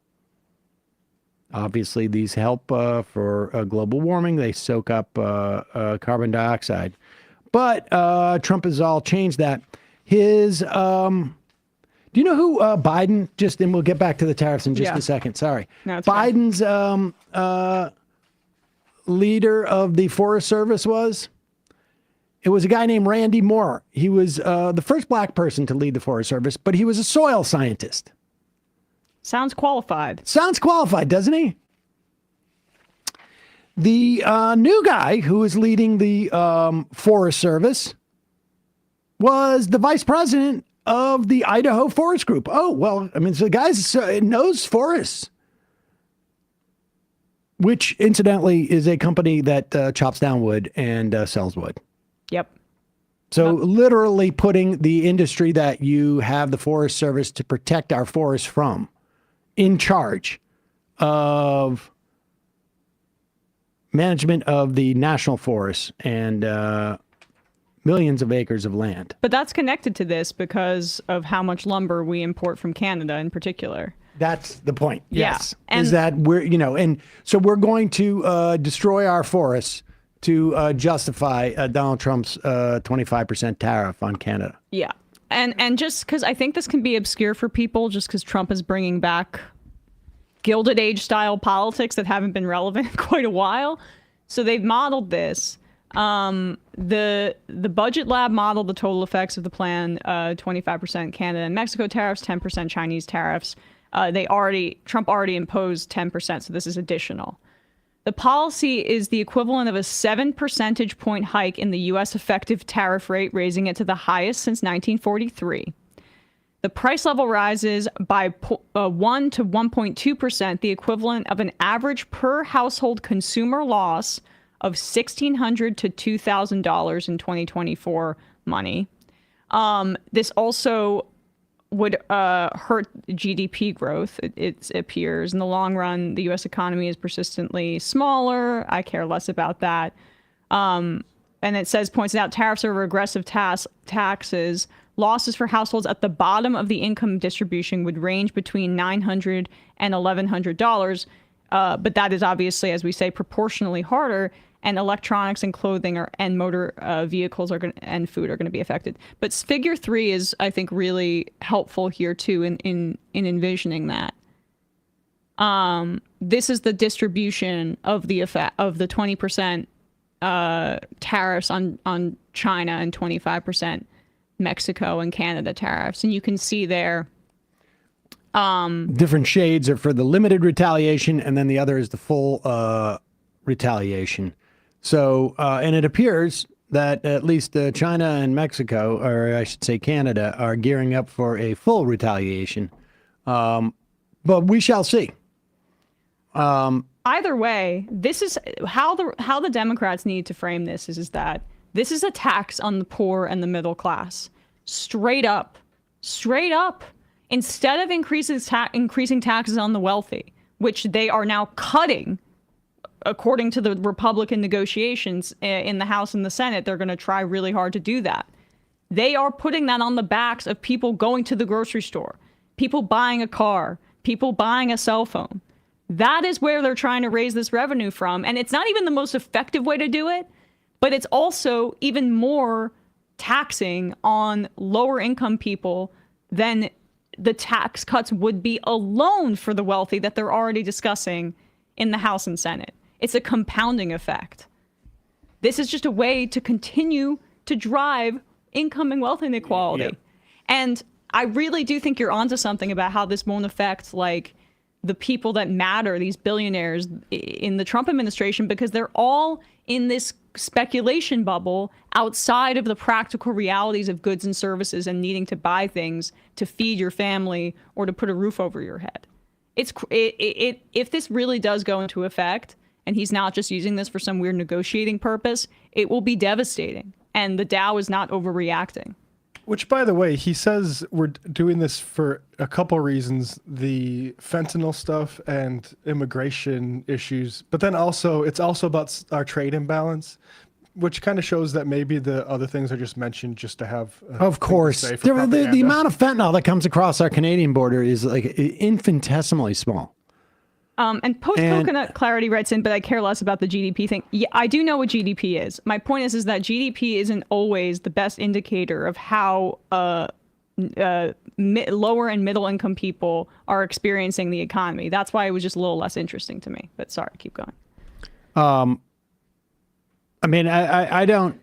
S6: Obviously, these help for global warming. They soak up carbon dioxide. But Trump has all changed that. His... do you know who Biden, and we'll get back to the tariffs in just a second, sorry.
S7: No,
S6: Biden's leader of the Forest Service was? It was a guy named Randy Moore. He was the first black person to lead the Forest Service, but he was a soil scientist.
S7: Sounds qualified.
S6: Sounds qualified, doesn't he? The new guy who is leading the Forest Service was the vice president of the Idaho Forest Group. Oh, well, I mean, so the guy knows forests, which incidentally is a company that chops down wood and sells wood.
S7: Yep.
S6: So literally putting the industry that you have the Forest Service to protect our forests from in charge of management of the national forests and millions of acres of land.
S7: But that's connected to this because of how much lumber we import from Canada in particular.
S6: That's the point.
S7: Yeah.
S6: Yes. Is that we're, and so we're going to destroy our forests to justify Donald Trump's 25% tariff on Canada.
S7: Yeah. And just because I think this can be obscure for people, just because Trump is bringing back Gilded Age style politics that haven't been relevant in quite a while. So they've modeled this. The Budget Lab modeled the total effects of the plan, 25% Canada and Mexico tariffs, 10% Chinese tariffs. Trump already imposed 10%, so this is additional. The policy is the equivalent of a 7 percentage point hike in the U.S. effective tariff rate, raising it to the highest since 1943. The price level rises by 1 to 1.2%, the equivalent of an average per household consumer loss of $1,600 to $2,000 in 2024 money. This also would hurt GDP growth. It appears in the long run, the U.S. economy is persistently smaller. I care less about that. And it points out tariffs are regressive taxes. Losses for households at the bottom of the income distribution would range between $900 and $1,100. But that is obviously, as we say, proportionally harder. And electronics and clothing and motor vehicles and food are going to be affected. But figure 3 is, I think, really helpful here too in envisioning that. This is the distribution of the effect of the 20% tariffs on China and 25% Mexico and Canada tariffs, and you can see there.
S6: Different shades are for the limited retaliation, and then the other is the full retaliation. So, and it appears that at least China and Mexico, or I should say Canada, are gearing up for a full retaliation. But we shall see.
S7: Either way, this is how the Democrats need to frame this is that this is a tax on the poor and the middle class. Straight up. Instead of increasing taxes on the wealthy, which they are now cutting, according to the Republican negotiations in the House and the Senate, they're going to try really hard to do that. They are putting that on the backs of people going to the grocery store, people buying a car, people buying a cell phone. That is where they're trying to raise this revenue from. And it's not even the most effective way to do it, but it's also even more taxing on lower income people than the tax cuts would be alone for the wealthy that they're already discussing in the House and Senate. It's a compounding effect. This is just a way to continue to drive income and wealth inequality. Yeah. And I really do think you're onto something about how this won't affect like the people that matter, these billionaires in the Trump administration, because they're all in this speculation bubble outside of the practical realities of goods and services and needing to buy things to feed your family or to put a roof over your head. If this really does go into effect, and he's not just using this for some weird negotiating purpose, it will be devastating. And the Dow is not overreacting.
S8: Which, by the way, he says we're doing this for a couple reasons, the fentanyl stuff and immigration issues, but then also it's also about our trade imbalance, which kind of shows that maybe the other things are just mentioned just to have...
S6: of course. The amount of fentanyl that comes across our Canadian border is like infinitesimally small.
S7: And Post-Coconut Clarity writes in, but I care less about the GDP thing. Yeah, I do know what GDP is. My point is that GDP isn't always the best indicator of how lower and middle income people are experiencing the economy. That's why it was just a little less interesting to me. But sorry, keep going.
S6: I mean, I don't...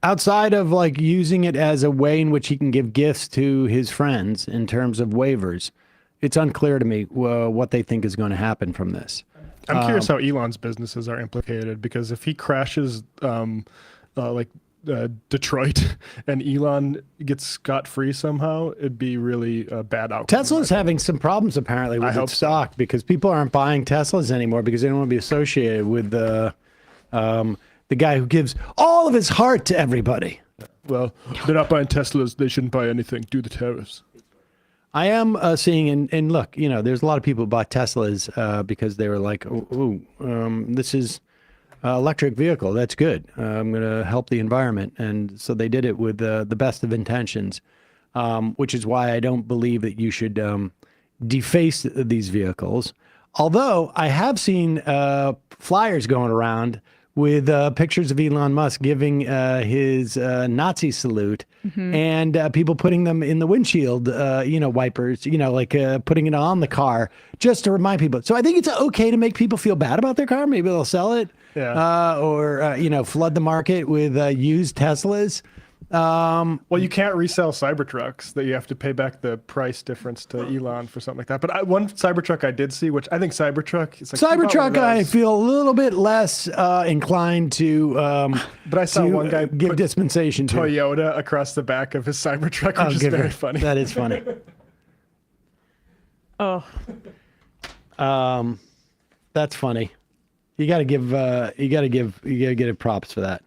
S6: Outside of like using it as a way in which he can give gifts to his friends in terms of waivers, it's unclear to me what they think is going to happen from this.
S8: I'm curious how Elon's businesses are implicated, because if he crashes Detroit and Elon gets scot-free somehow, it'd be really a bad outcome.
S6: Tesla's having some problems apparently with its stock because people aren't buying Teslas anymore because they don't want to be associated with the guy who gives all of his heart to everybody.
S8: Well, they're not buying Teslas. They shouldn't buy anything. Do the tariffs.
S6: I am seeing, and look, you know, there's a lot of people who bought Teslas because they were like, this is electric vehicle. That's good. I'm going to help the environment. And so they did it with the best of intentions, which is why I don't believe that you should deface these vehicles. Although I have seen flyers going around with pictures of Elon Musk giving his Nazi salute, and people putting them in the windshield, wipers, like putting it on the car just to remind people. So I think it's okay to make people feel bad about their car. Maybe they'll sell it, or flood the market with used Teslas.
S8: Well, you can't resell Cybertrucks, that you have to pay back the price difference to Elon for something like that. But one Cybertruck I did see, which I think Cybertruck is like
S6: Cybertruck, I feel a little bit less inclined to.
S8: But I saw one guy
S6: give dispensation to
S8: Toyota across the back of his Cybertruck, which is very funny.
S6: That is funny.
S7: Oh.
S6: That's funny. You got to give it props for that.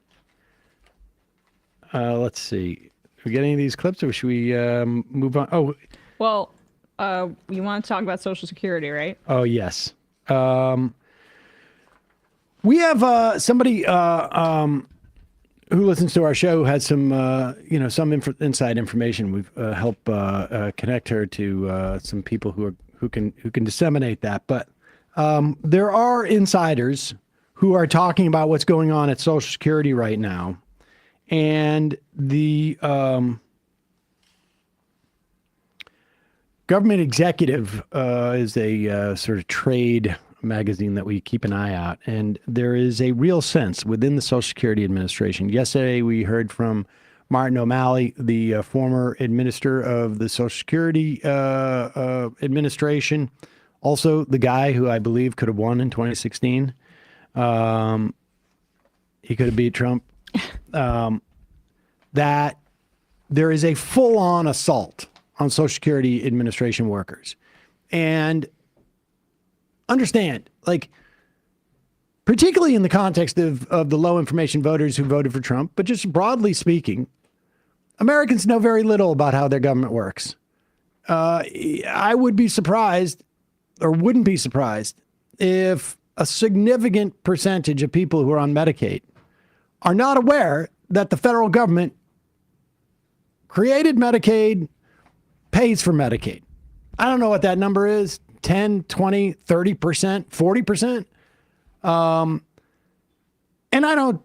S6: Let's see. We get any of these clips, or should we move on? Oh,
S7: well, you want to talk about Social Security, right?
S6: Oh yes. We have somebody who listens to our show who has some some inside information. We've helped connect her to some people who can disseminate that. But there are insiders who are talking about what's going on at Social Security right now. And the Government Executive is a sort of trade magazine that we keep an eye out. And there is a real sense within the Social Security Administration. Yesterday, we heard from Martin O'Malley, the former administrator of the Social Security Administration, also the guy who I believe could have won in 2016. He could have beat Trump. That there is a full-on assault on Social Security Administration workers. And understand, like, particularly in the context of the low information voters who voted for Trump, but just broadly speaking, Americans know very little about how their government works. I would be surprised, or wouldn't be surprised, if a significant percentage of people who are on Medicaid are not aware that the federal government created Medicaid, pays for Medicaid. I don't know what that number is, 10, 20, 30%, 40%. And I don't,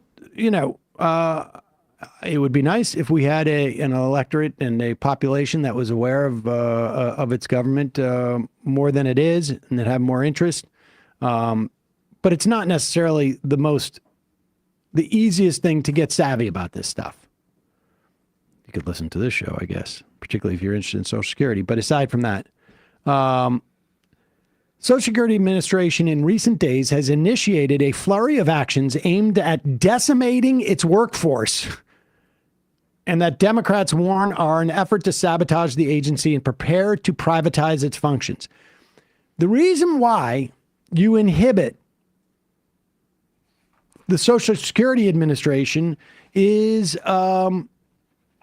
S6: it would be nice if we had an electorate and a population that was aware of its government more than it is, and that have more interest. But it's not necessarily the easiest thing to get savvy about this stuff. You could listen to this show, I guess, particularly if you're interested in Social Security. But aside from that, Social Security Administration in recent days has initiated a flurry of actions aimed at decimating its workforce, and that Democrats warn are an effort to sabotage the agency and prepare to privatize its functions. The reason why you inhibit the Social Security Administration is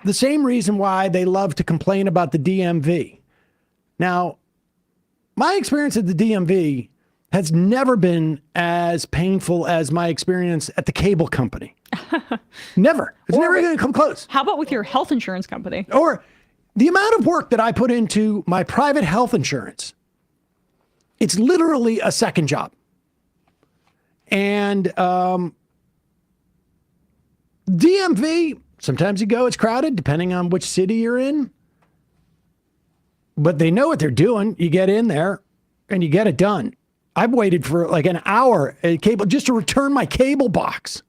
S6: the same reason why they love to complain about the DMV. Now, my experience at the DMV has never been as painful as my experience at the cable company. Never. It's never going to come close.
S7: How about with your health insurance company?
S6: Or the amount of work that I put into my private health insurance. It's literally a second job. And DMV, sometimes you go, it's crowded, depending on which city you're in. But they know what they're doing. You get in there and you get it done. I've waited for like an hour at cable just to return my cable box.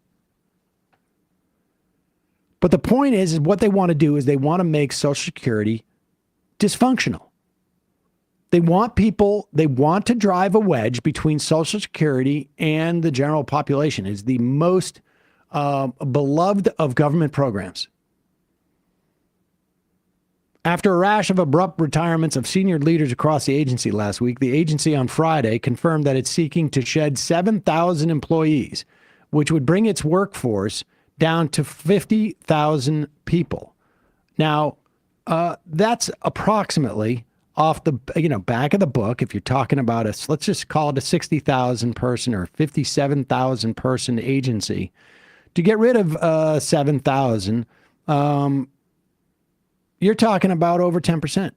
S6: But the point is what they want to do is they want to make Social Security dysfunctional. They want to drive a wedge between Social Security and the general population. It's the most beloved of government programs. After a rash of abrupt retirements of senior leaders across the agency last week, the agency on Friday confirmed that it's seeking to shed 7,000 employees, which would bring its workforce down to 50,000 people. Now, that's approximately off the back of the book. If you're talking about let's just call it a 60,000 person or 57,000 person agency, to get rid of 7,000. You're talking about over 10%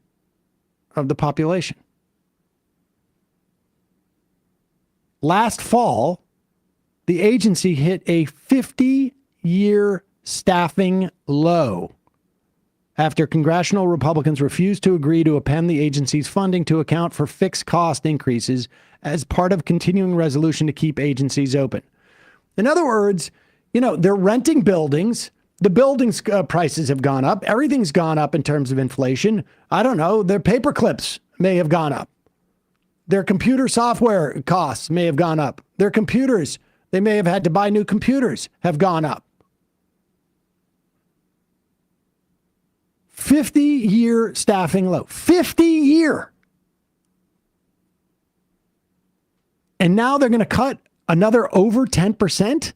S6: of the population. Last fall, the agency hit a 50-year staffing low after congressional Republicans refused to agree to append the agency's funding to account for fixed cost increases as part of continuing resolution to keep agencies open. In other words, they're renting buildings The buildings prices have gone up. Everything's gone up in terms of inflation. I don't know. Their paper clips may have gone up. Their computer software costs may have gone up. Their computers, they may have had to buy new computers, have gone up. 50-year staffing low. 50-year. And now they're going to cut another over 10%?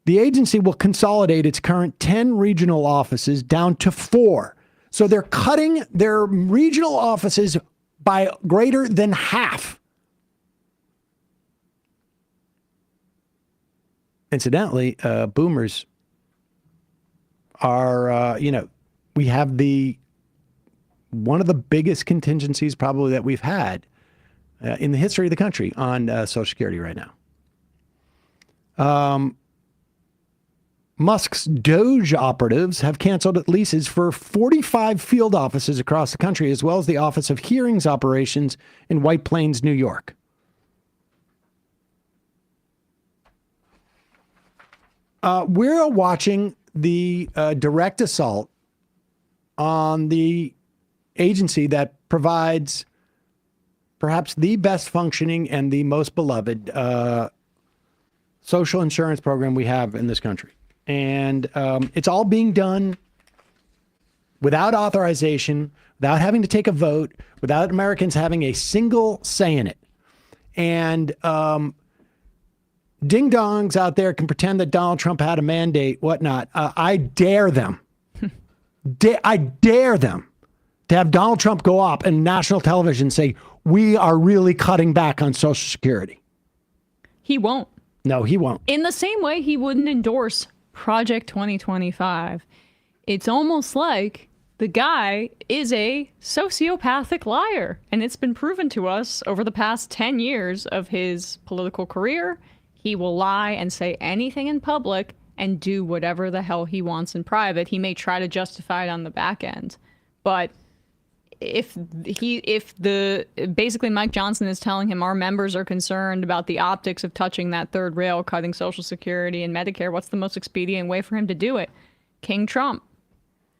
S6: The agency will consolidate its current 10 regional offices down to 4. So they're cutting their regional offices by greater than half. Incidentally, boomers are, we have one of the biggest contingencies probably that we've had in the history of the country on Social Security right now. Musk's Doge operatives have canceled leases for 45 field offices across the country, as well as the Office of Hearings Operations in White Plains, New York. We're watching the direct assault on the agency that provides perhaps the best functioning and the most beloved social insurance program we have in this country. And it's all being done without authorization, without having to take a vote, without Americans having a single say in it. And ding-dongs out there can pretend that Donald Trump had a mandate, whatnot. I dare them. I dare them to have Donald Trump go up and national television say, we are really cutting back on Social Security.
S7: He won't.
S6: No, he won't.
S7: In the same way he wouldn't endorse Project 2025. It's almost like the guy is a sociopathic liar. And it's been proven to us over the past 10 years of his political career. He will lie and say anything in public and do whatever the hell he wants in private. He may try to justify it on the back end. But basically Mike Johnson is telling him our members are concerned about the optics of touching that third rail, cutting Social Security and Medicare, what's the most expedient way for him to do it? King Trump,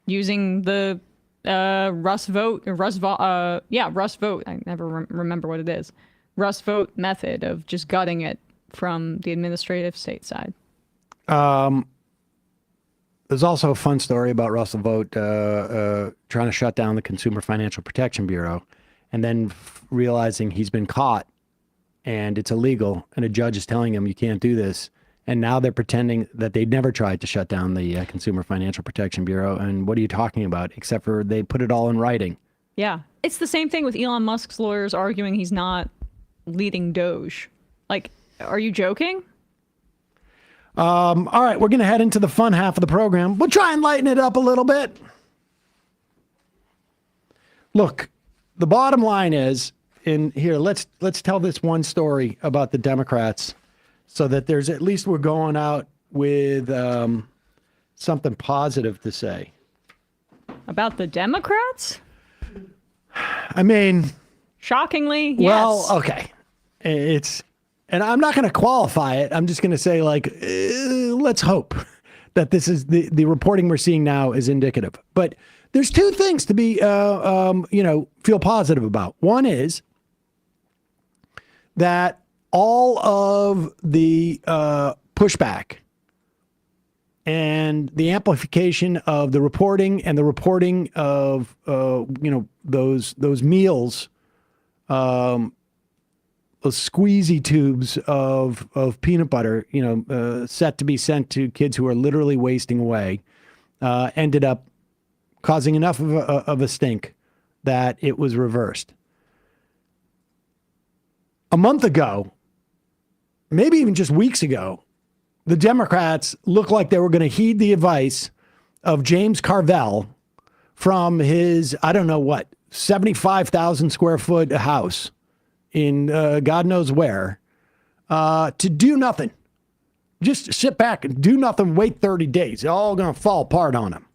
S7: using the Russ vote. I never remember what it is. Russ vote method of just gutting it from the administrative state side.
S6: There's also a fun story about Russell Vogt trying to shut down the Consumer Financial Protection Bureau and then realizing he's been caught and it's illegal and a judge is telling him you can't do this. And now they're pretending that they never tried to shut down the Consumer Financial Protection Bureau. And what are you talking about? Except for they put it all in writing.
S7: Yeah. It's the same thing with Elon Musk's lawyers arguing he's not leading Doge. Like, are you joking?
S6: All right, we're going to head into the fun half of the program. We'll try and lighten it up a little bit. Look, the bottom line is, in here, let's tell this one story about the Democrats so that there's at least we're going out with something positive to say.
S7: About the Democrats?
S6: I mean...
S7: Shockingly, yes.
S6: Well, okay. And I'm not going to qualify it. I'm just going to say, let's hope that this is the reporting we're seeing now is indicative. But there's two things to be, feel positive about. One is that all of the pushback and the amplification of the reporting and the reporting of, those meals, those squeezy tubes of peanut butter, set to be sent to kids who are literally wasting away, ended up causing enough of a stink that it was reversed. A month ago, maybe even just weeks ago, the Democrats looked like they were going to heed the advice of James Carvell from his, 75,000 square foot house in God knows where, to do nothing. Just sit back and do nothing, wait 30 days. It's all going to fall apart on them.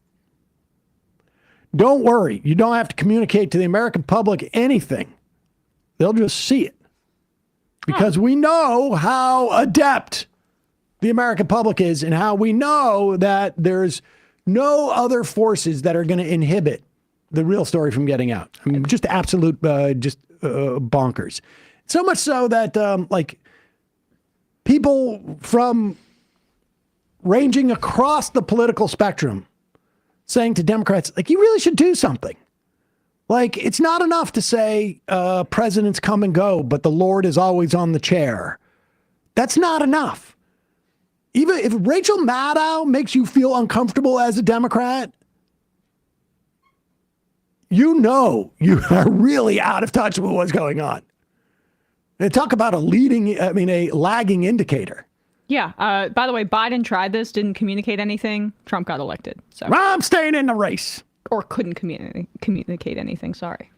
S6: Don't worry. You don't have to communicate to the American public anything. They'll just see it. Because we know how adept the American public is and how we know that there's no other forces that are going to inhibit the real story from getting out. I mean, just absolute, bonkers. So much so that, people from ranging across the political spectrum saying to Democrats, you really should do something. It's not enough to say presidents come and go, but the Lord is always on the chair. That's not enough. Even if Rachel Maddow makes you feel uncomfortable as a Democrat, you know you are really out of touch with what's going on. And talk about a lagging indicator.
S7: Yeah. By the way, Biden tried this, didn't communicate anything. Trump got elected. So
S6: I'm staying in the race.
S7: Or couldn't communicate anything. Sorry.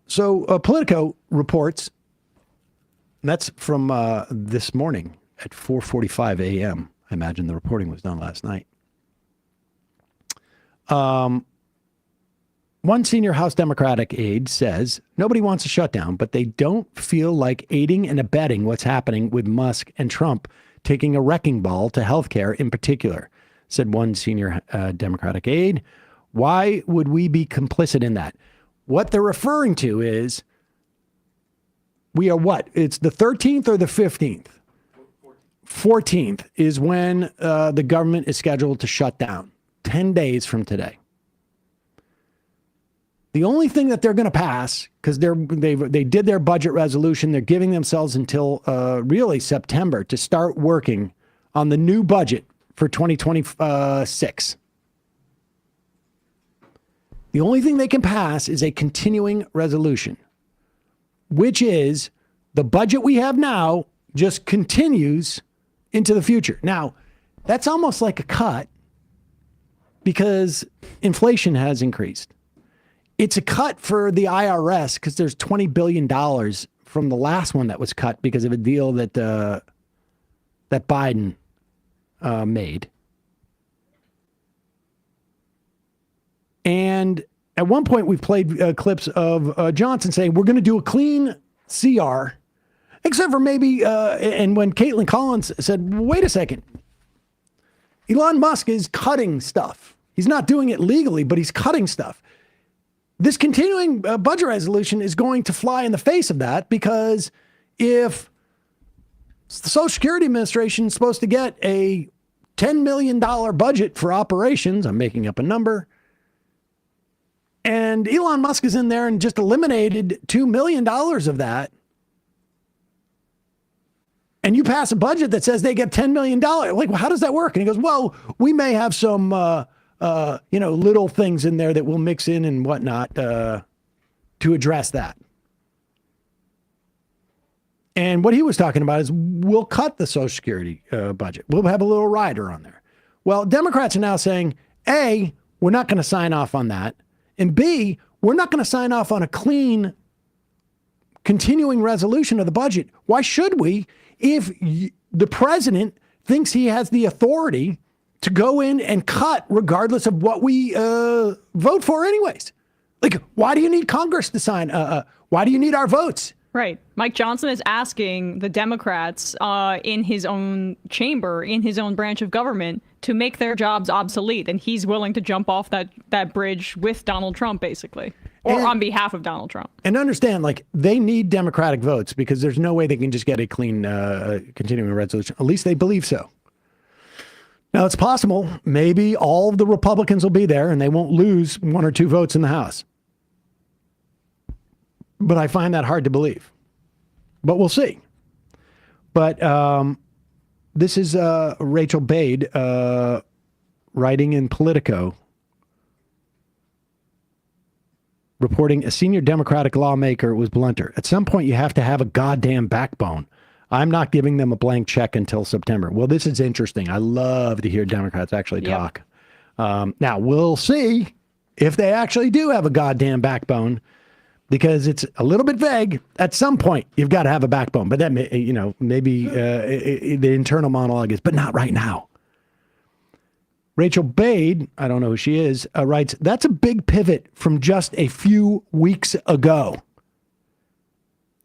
S6: So Politico reports, and that's from this morning at 4:45 a.m. I imagine the reporting was done last night. One senior House Democratic aide says nobody wants a shutdown, but they don't feel like aiding and abetting what's happening with Musk and Trump taking a wrecking ball to healthcare in particular, said one senior Democratic aide. Why would we be complicit in that? What they're referring to is we are what? It's the 13th or the 15th? 14th is when the government is scheduled to shut down. 10 days from today. The only thing that they're going to pass, because they did their budget resolution, they're giving themselves until really September to start working on the new budget for 2026. The only thing they can pass is a continuing resolution, which is the budget we have now just continues into the future. Now, that's almost like a cut because inflation has increased. It's a cut for the IRS because there's $20 billion from the last one that was cut because of a deal that that Biden made. And at one point, we've played clips of Johnson saying, we're going to do a clean CR, except for maybe, and when Caitlin Collins said, wait a second, Elon Musk is cutting stuff. He's not doing it legally, but he's cutting stuff. This continuing budget resolution is going to fly in the face of that because if the Social Security Administration is supposed to get a $10 million budget for operations, I'm making up a number, and Elon Musk is in there and just eliminated $2 million of that, and you pass a budget that says they get $10 million, well, how does that work? And he goes, well, we may have some little things in there that we'll mix in and whatnot to address that. And what he was talking about is we'll cut the Social Security budget. We'll have a little rider on there. Well, Democrats are now saying, A, we're not going to sign off on that. And B, we're not going to sign off on a clean continuing resolution of the budget. Why should we if the president thinks he has the authority to go in and cut regardless of what we vote for anyways? Why do you need Congress to sign? Why do you need our votes?
S7: Right. Mike Johnson is asking the Democrats in his own chamber, in his own branch of government, to make their jobs obsolete. And he's willing to jump off that bridge with Donald Trump, basically, or on behalf of Donald Trump. And understand, they need Democratic votes because there's no way they can just get a clean continuing resolution. At least they believe so. Now, it's possible maybe all of the Republicans will be there and they won't lose 1 or 2 votes in the House. But I find that hard to believe. But we'll see. But this is Rachel Bade writing in Politico, reporting a senior Democratic lawmaker was blunter. At some point, you have to have a goddamn backbone. I'm not giving them a blank check until September. Well, this is interesting. I love to hear Democrats actually talk. Now, we'll see if they actually do have a goddamn backbone, because it's a little bit vague. At some point, you've got to have a backbone. But that may, maybe the internal monologue is, but not right now. Rachel Bade, I don't know who she is, writes, that's a big pivot from just a few weeks ago.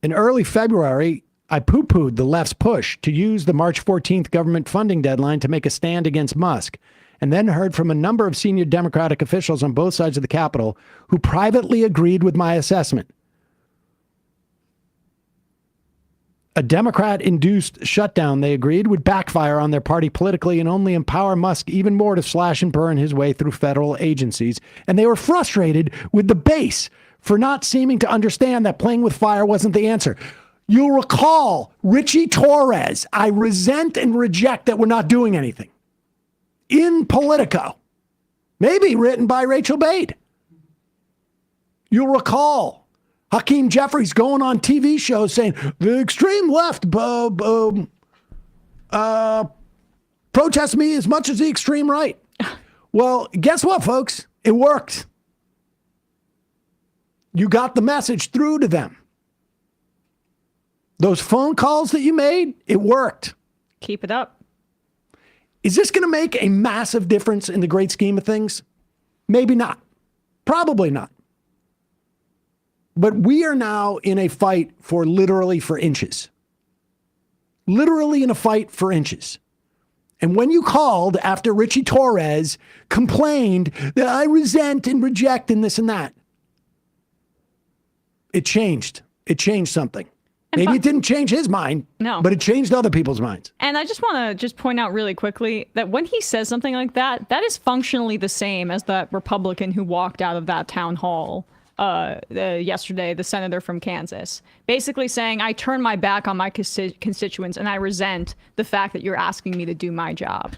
S7: In early February,
S6: I poo-pooed the left's push to use the March 14th government funding deadline to make a stand against Musk, and then heard from a number of senior Democratic officials on both sides of the Capitol who privately agreed with my assessment. A Democrat-induced shutdown, they agreed, would backfire on their party politically and only empower Musk even more to slash and burn his way through federal agencies. And they were frustrated with the base for not seeming to understand that playing with fire wasn't the answer. You'll recall Richie Torres, I resent and reject that we're not doing anything. In Politico, maybe written by Rachel Bade. You'll recall Hakeem Jeffries going on TV shows saying the extreme left protest me as much as the extreme right. Well, guess what, folks? It worked. You got the message through to them. Those phone calls that you made, it worked.
S7: Keep it up.
S6: Is this going to make a massive difference in the great scheme of things? Maybe not. Probably not. But we are now in a fight for literally for inches. Literally in a fight for inches. And when you called after Richie Torres complained that I resent and reject and this and that, it changed. It changed something. Maybe it didn't change his mind,
S7: no,
S6: but it changed other people's minds.
S7: And I just want to just point out really quickly that when he says something like that, that is functionally the same as that Republican who walked out of that town hall yesterday, the senator from Kansas, basically saying, I turn my back on my constituents and I resent the fact that you're asking me to do my job.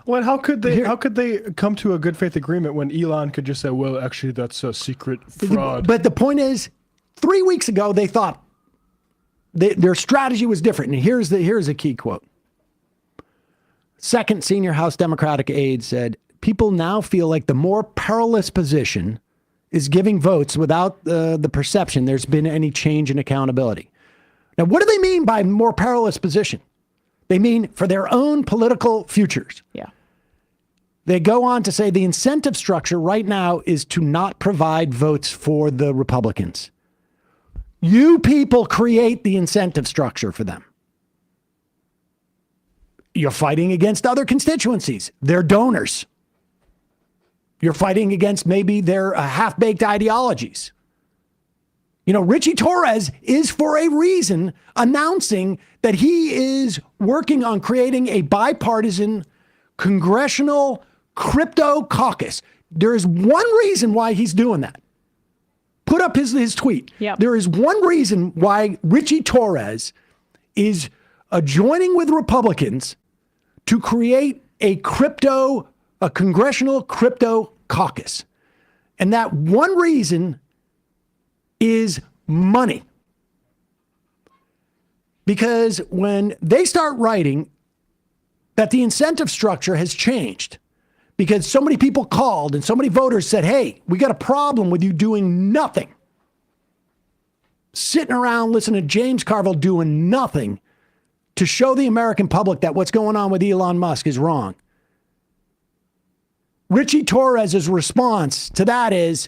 S8: Well, how could they come to a good faith agreement when Elon could just say, well, actually, that's a secret fraud?
S6: But the point is, 3 weeks ago, they thought their strategy was different. And here's a key quote. Second senior House Democratic aide said, people now feel like the more perilous position is giving votes without the perception there's been any change in accountability. Now, what do they mean by more perilous position? They mean for their own political futures.
S7: Yeah.
S6: They go on to say the incentive structure right now is to not provide votes for the Republicans. You people create the incentive structure for them. You're fighting against other constituencies. They're donors. You're fighting against maybe their half-baked ideologies. You know, Richie Torres is for a reason announcing that he is working on creating a bipartisan Congressional Crypto Caucus. There is one reason why he's doing that. Put up his tweet.
S7: Yep.
S6: There is one reason why Richie Torres is joining with Republicans to create a Congressional Crypto Caucus. And that one reason is money. Because when they start writing that the incentive structure has changed, because so many people called and so many voters said, hey, we got a problem with you doing nothing. Sitting around listening to James Carville doing nothing to show the American public that what's going on with Elon Musk is wrong. Richie Torres' response to that is,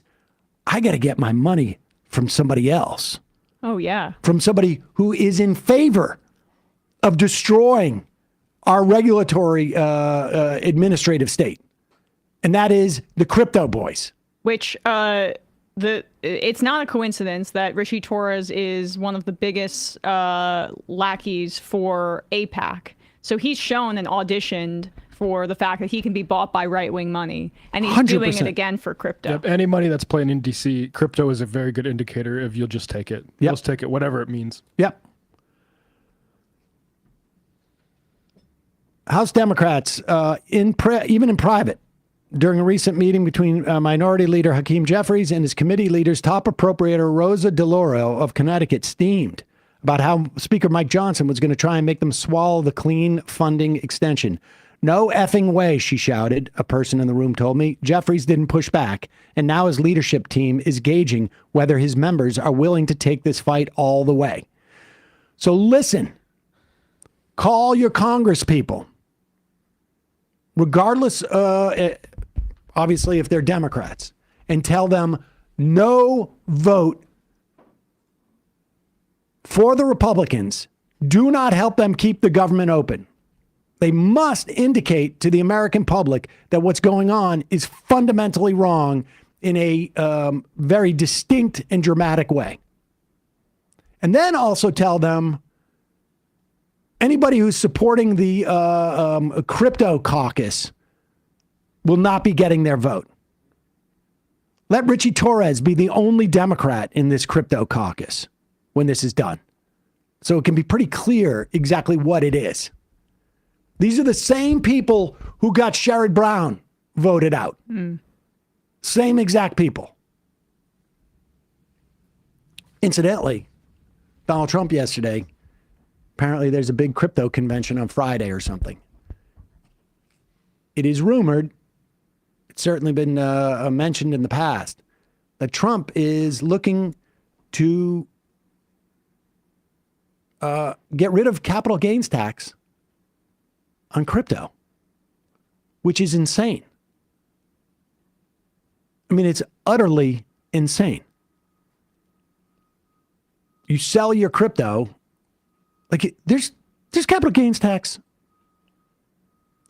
S6: I got to get my money from somebody else.
S7: Oh, yeah.
S6: From somebody who is in favor of destroying our regulatory administrative state. And that is the crypto boys.
S7: Which it's not a coincidence that Richie Torres is one of the biggest lackeys for AIPAC. So he's shown and auditioned for the fact that he can be bought by right-wing money. And he's 100%. Doing it again for crypto.
S8: Yep. Any money that's playing in DC, crypto is a very good indicator if you'll just take it. You'll just take it, whatever it means.
S6: Yep. House Democrats, even in private, during a recent meeting between Minority Leader Hakeem Jeffries and his committee leaders, top appropriator Rosa DeLauro of Connecticut steamed about how Speaker Mike Johnson was going to try and make them swallow the clean funding extension. No effing way, she shouted, a person in the room told me. Jeffries didn't push back, and now his leadership team is gauging whether his members are willing to take this fight all the way. So listen, call your Congress people, regardless, obviously, if they're Democrats, and tell them no vote for the Republicans Do not help them keep the government open. They must indicate to the American public that what's going on is fundamentally wrong in a very distinct and dramatic way. And then also tell them anybody who's supporting the Crypto Caucus will not be getting their vote. Let Richie Torres be the only Democrat in this Crypto Caucus when this is done. So it can be pretty clear exactly what it is. These are the same people who got Sherrod Brown voted out. Same exact people. Incidentally, Donald Trump yesterday, apparently there's a big crypto convention on Friday or something. It is rumored, it's certainly been mentioned in the past, that Trump is looking to get rid of capital gains tax on crypto, which is insane. I mean, it's utterly insane. You sell your crypto, like there's capital gains tax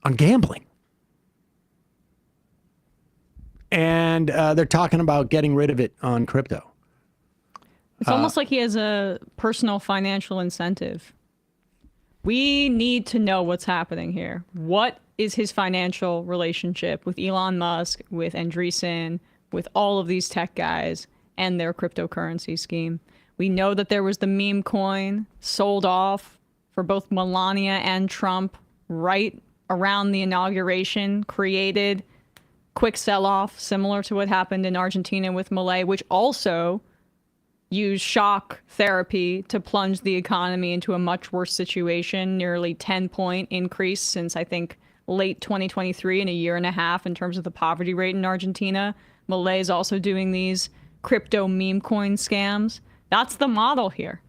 S6: on gambling. And they're talking about getting rid of it on crypto.
S7: It's almost like he has a personal financial incentive. We need to know what's happening here. What is his financial relationship with Elon Musk, with Andreessen, with all of these tech guys and their cryptocurrency scheme? We know that there was the meme coin sold off for both Melania and Trump right around the inauguration, created quick sell-off, similar to what happened in Argentina with Milei, which also used shock therapy to plunge the economy into a much worse situation, nearly 10-point increase since, I think, late 2023 in a year and a half in terms of the poverty rate in Argentina. Milei is also doing these crypto meme coin scams. That's the model here.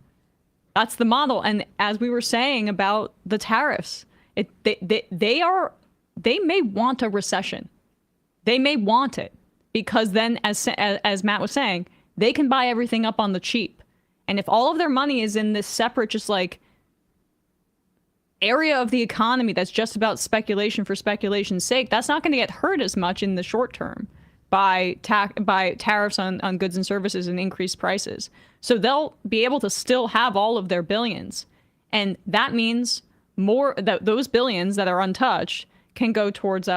S7: That's the model. And as we were saying about the tariffs, they may want a recession. They may want it because then, as Matt was saying, they can buy everything up on the cheap. And if all of their money is in this separate, just like area of the economy that's just about speculation for speculation's sake, that's not going to get hurt as much in the short term by tariffs on goods and services and increased prices. So they'll be able to still have all of their billions. And that means more that those billions that are untouched can go towards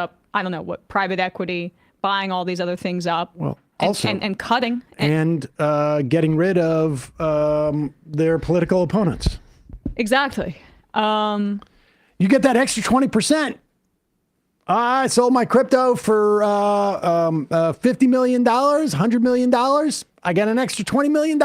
S7: private equity, buying all these other things up.
S6: Well,
S7: and,
S6: also,
S7: and cutting.
S6: And getting rid of their political opponents.
S7: Exactly.
S6: You get that extra 20%. I sold my crypto for $50 million, $100 million. I get an extra $20 million.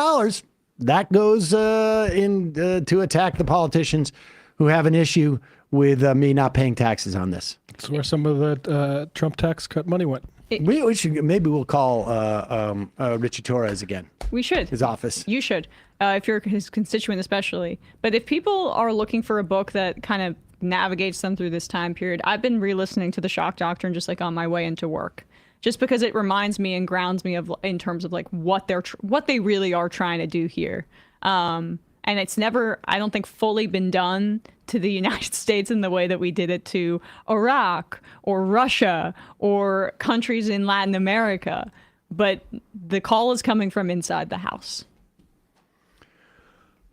S6: That goes to attack the politicians who have an issue with me not paying taxes on this.
S8: That's where some of the Trump tax cut money went.
S6: Maybe we'll call Richie Torres again.
S7: We should.
S6: His office.
S7: You should, if you're his constituent especially. But if people are looking for a book that kind of navigates them through this time period, I've been re-listening to The Shock Doctrine just like on my way into work, just because it reminds me and grounds me of in terms of like what they really are trying to do here. And it's never, I don't think, fully been done to the United States in the way that we did it to Iraq or Russia or countries in Latin America. But the call is coming from inside the house.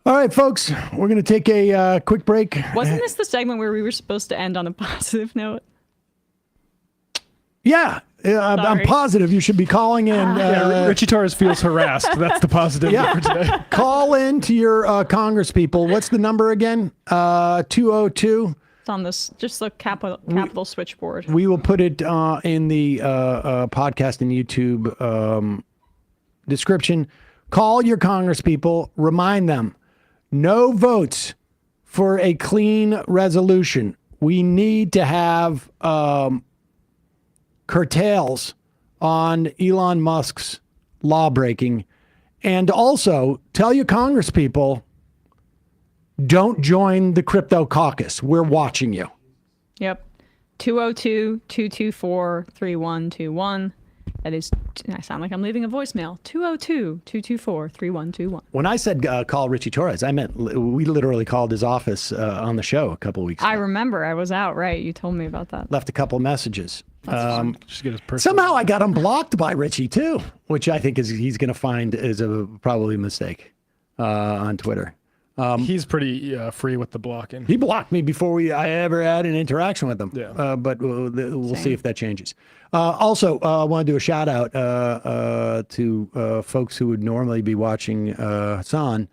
S6: All right, folks, we're going to take a quick break.
S7: Wasn't this the segment where we were supposed to end on a positive note?
S6: Yeah, I'm positive you should be calling in.
S8: Richie Torres feels harassed. That's the positive for today.
S6: Call in to your Congress people. What's the number again? 202.
S7: It's on this, just the capital switchboard.
S6: We will put it in the podcast and YouTube description. Call your Congress people. Remind them, no votes for a clean resolution. We need to have curtails on Elon Musk's law breaking. And also tell your Congress people, don't join the Crypto Caucus. We're watching you.
S7: Yep. 202-224-3121. That is, I sound like I'm leaving a voicemail. 202-224-3121.
S6: When I said call Richie Torres, I meant we literally called his office on the show a couple weeks ago.
S7: I remember. I was out, right? You told me about that.
S6: Left a couple messages.
S8: Just get his personal.
S6: Somehow I got him blocked by Richie too, which I think he's going to find is probably a mistake on Twitter.
S8: He's pretty free with the blocking.
S6: He blocked me before I ever had an interaction with him.
S8: Yeah.
S6: But we'll see if that changes. Also, I want to do a shout out to folks who would normally be watching Hassan.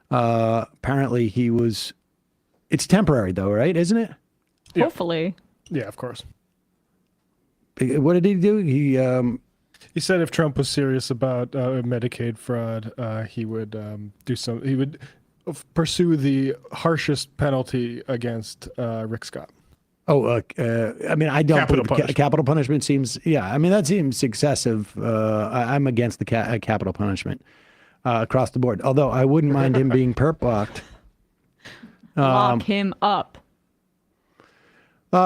S6: Apparently, it's temporary though, right? Isn't it?
S8: Yeah.
S7: Hopefully.
S8: Yeah, of course.
S6: What did he do? He
S8: said if Trump was serious about Medicaid fraud, he would He would pursue the harshest penalty against Rick Scott.
S6: I mean, I don't
S8: Capital
S6: believe capital punishment seems. Yeah, I mean that seems excessive. I'm against the capital punishment across the board. Although I wouldn't mind him being perp locked.
S7: Lock him up.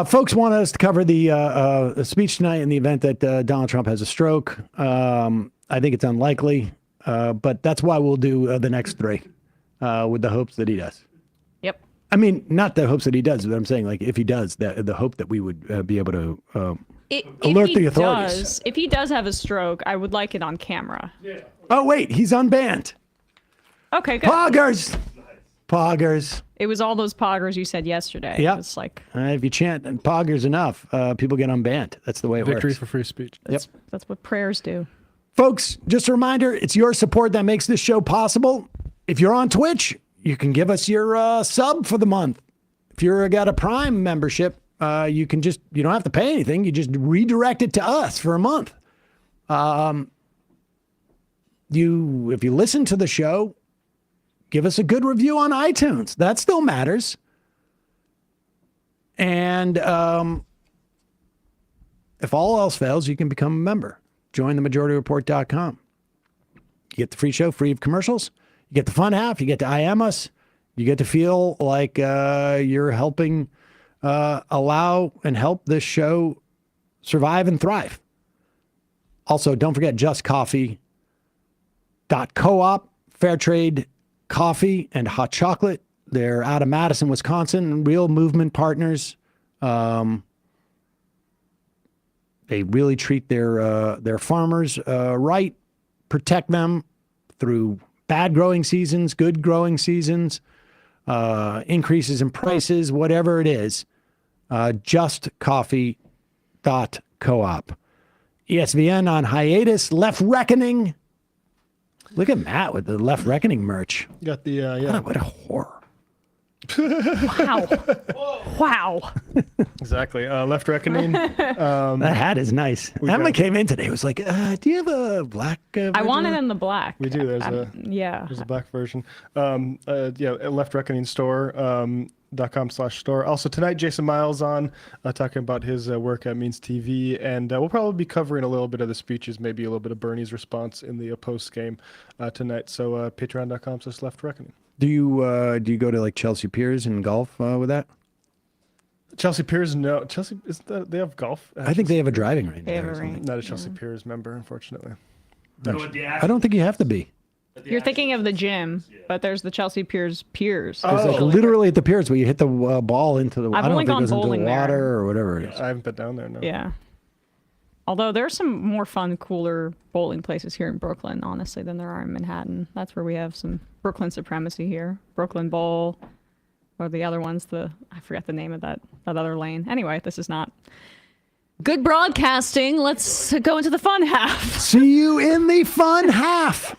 S6: Folks want us to cover the speech tonight in the event that Donald Trump has a stroke. I think it's unlikely, but that's why we'll do the next three with the hopes that he does.
S7: Yep.
S6: I mean, not the hopes that he does, but I'm saying like if he does, the hope that we would be able to alert the authorities.
S7: If he does have a stroke, I would like it on camera.
S6: Yeah. Oh, wait, he's unbanned.
S7: Okay, good.
S6: Poggers. Poggers.
S7: It was all those poggers you said yesterday.
S6: Yeah.
S7: It's like
S6: if you chant poggers enough, people get unbanned. That's the way it works.
S8: Victory for free speech.
S6: That's
S7: what prayers do.
S6: Folks, just a reminder, it's your support that makes this show possible. If you're on Twitch, you can give us your sub for the month. If you've got a Prime membership, you don't have to pay anything. You just redirect it to us for a month. If you listen to the show, give us a good review on iTunes. That still matters. And if all else fails, you can become a member. Join themajorityreport.com. You get the free show, free of commercials. You get the fun half. You get to IM us. You get to feel like you're helping allow and help this show survive and thrive. Also, don't forget justcoffee.coop, fair trade coffee and hot chocolate. They're out of Madison, Wisconsin, real movement partners. They really treat their farmers right, protect them through bad growing seasons, good growing seasons, increases in prices, whatever it is. Justcoffee.coop. ESVN on hiatus, Left Reckoning. Look at Matt with the Left Reckoning merch.
S8: You got the
S6: What a horror.
S7: Wow.
S8: Exactly. Left Reckoning.
S6: That hat is nice. Emma came in today. Was like, do you have a black?
S7: I want it in the black.
S8: We do. There's a black version. Left Reckoning store. .com/store. Also tonight, Jason Miles on talking about his work at Means TV, and we'll probably be covering a little bit of the speeches, maybe a little bit of Bernie's response in the post game tonight. So patreon.com/Left Reckoning.
S6: Do you go to like Chelsea Piers and golf with that?
S8: Chelsea Piers, no. Chelsea they have golf.
S6: I think they have a driving range.
S7: They have a range.
S8: Not a Chelsea Piers member, unfortunately.
S6: I don't think you have to be.
S7: You're thinking of the gym, but there's the Chelsea Piers.
S6: It's like literally at the piers where you hit the ball into the.
S7: I've
S6: I don't
S7: only
S6: think it
S7: gone
S6: goes into the
S7: bowling
S6: water
S7: there.
S6: or whatever it is.
S8: I haven't been down there. No.
S7: Yeah. Although there's some more fun, cooler bowling places here in Brooklyn, honestly, than there are in Manhattan. That's where we have some Brooklyn supremacy here. Brooklyn Bowl, or the other ones. I forget the name of that other lane. Anyway, this is not good broadcasting. Let's go into the fun half.
S6: See you in the fun half.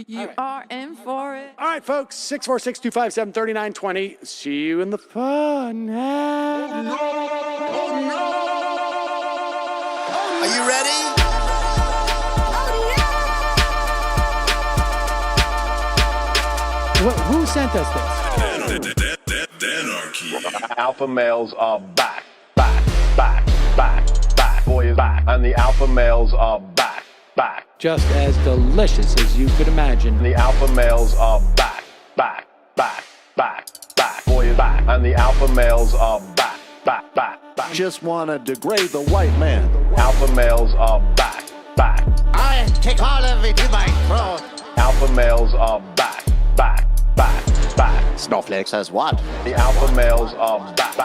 S13: You are in for it.
S6: All right, folks. 646-257-3920. See you in the fun half.
S13: Are you ready?
S6: Who sent us this?
S14: Anarchy. Alpha males are back. Boy is back. And the alpha males are back.
S6: Just as delicious as you could imagine.
S14: The alpha males are back. Boy is back. And the alpha males are back.
S15: just want to degrade the white man.
S14: Alpha males are back.
S13: I take all of it in my throat.
S14: Alpha males are back.
S15: Snowflakes has what?
S14: The alpha males are back.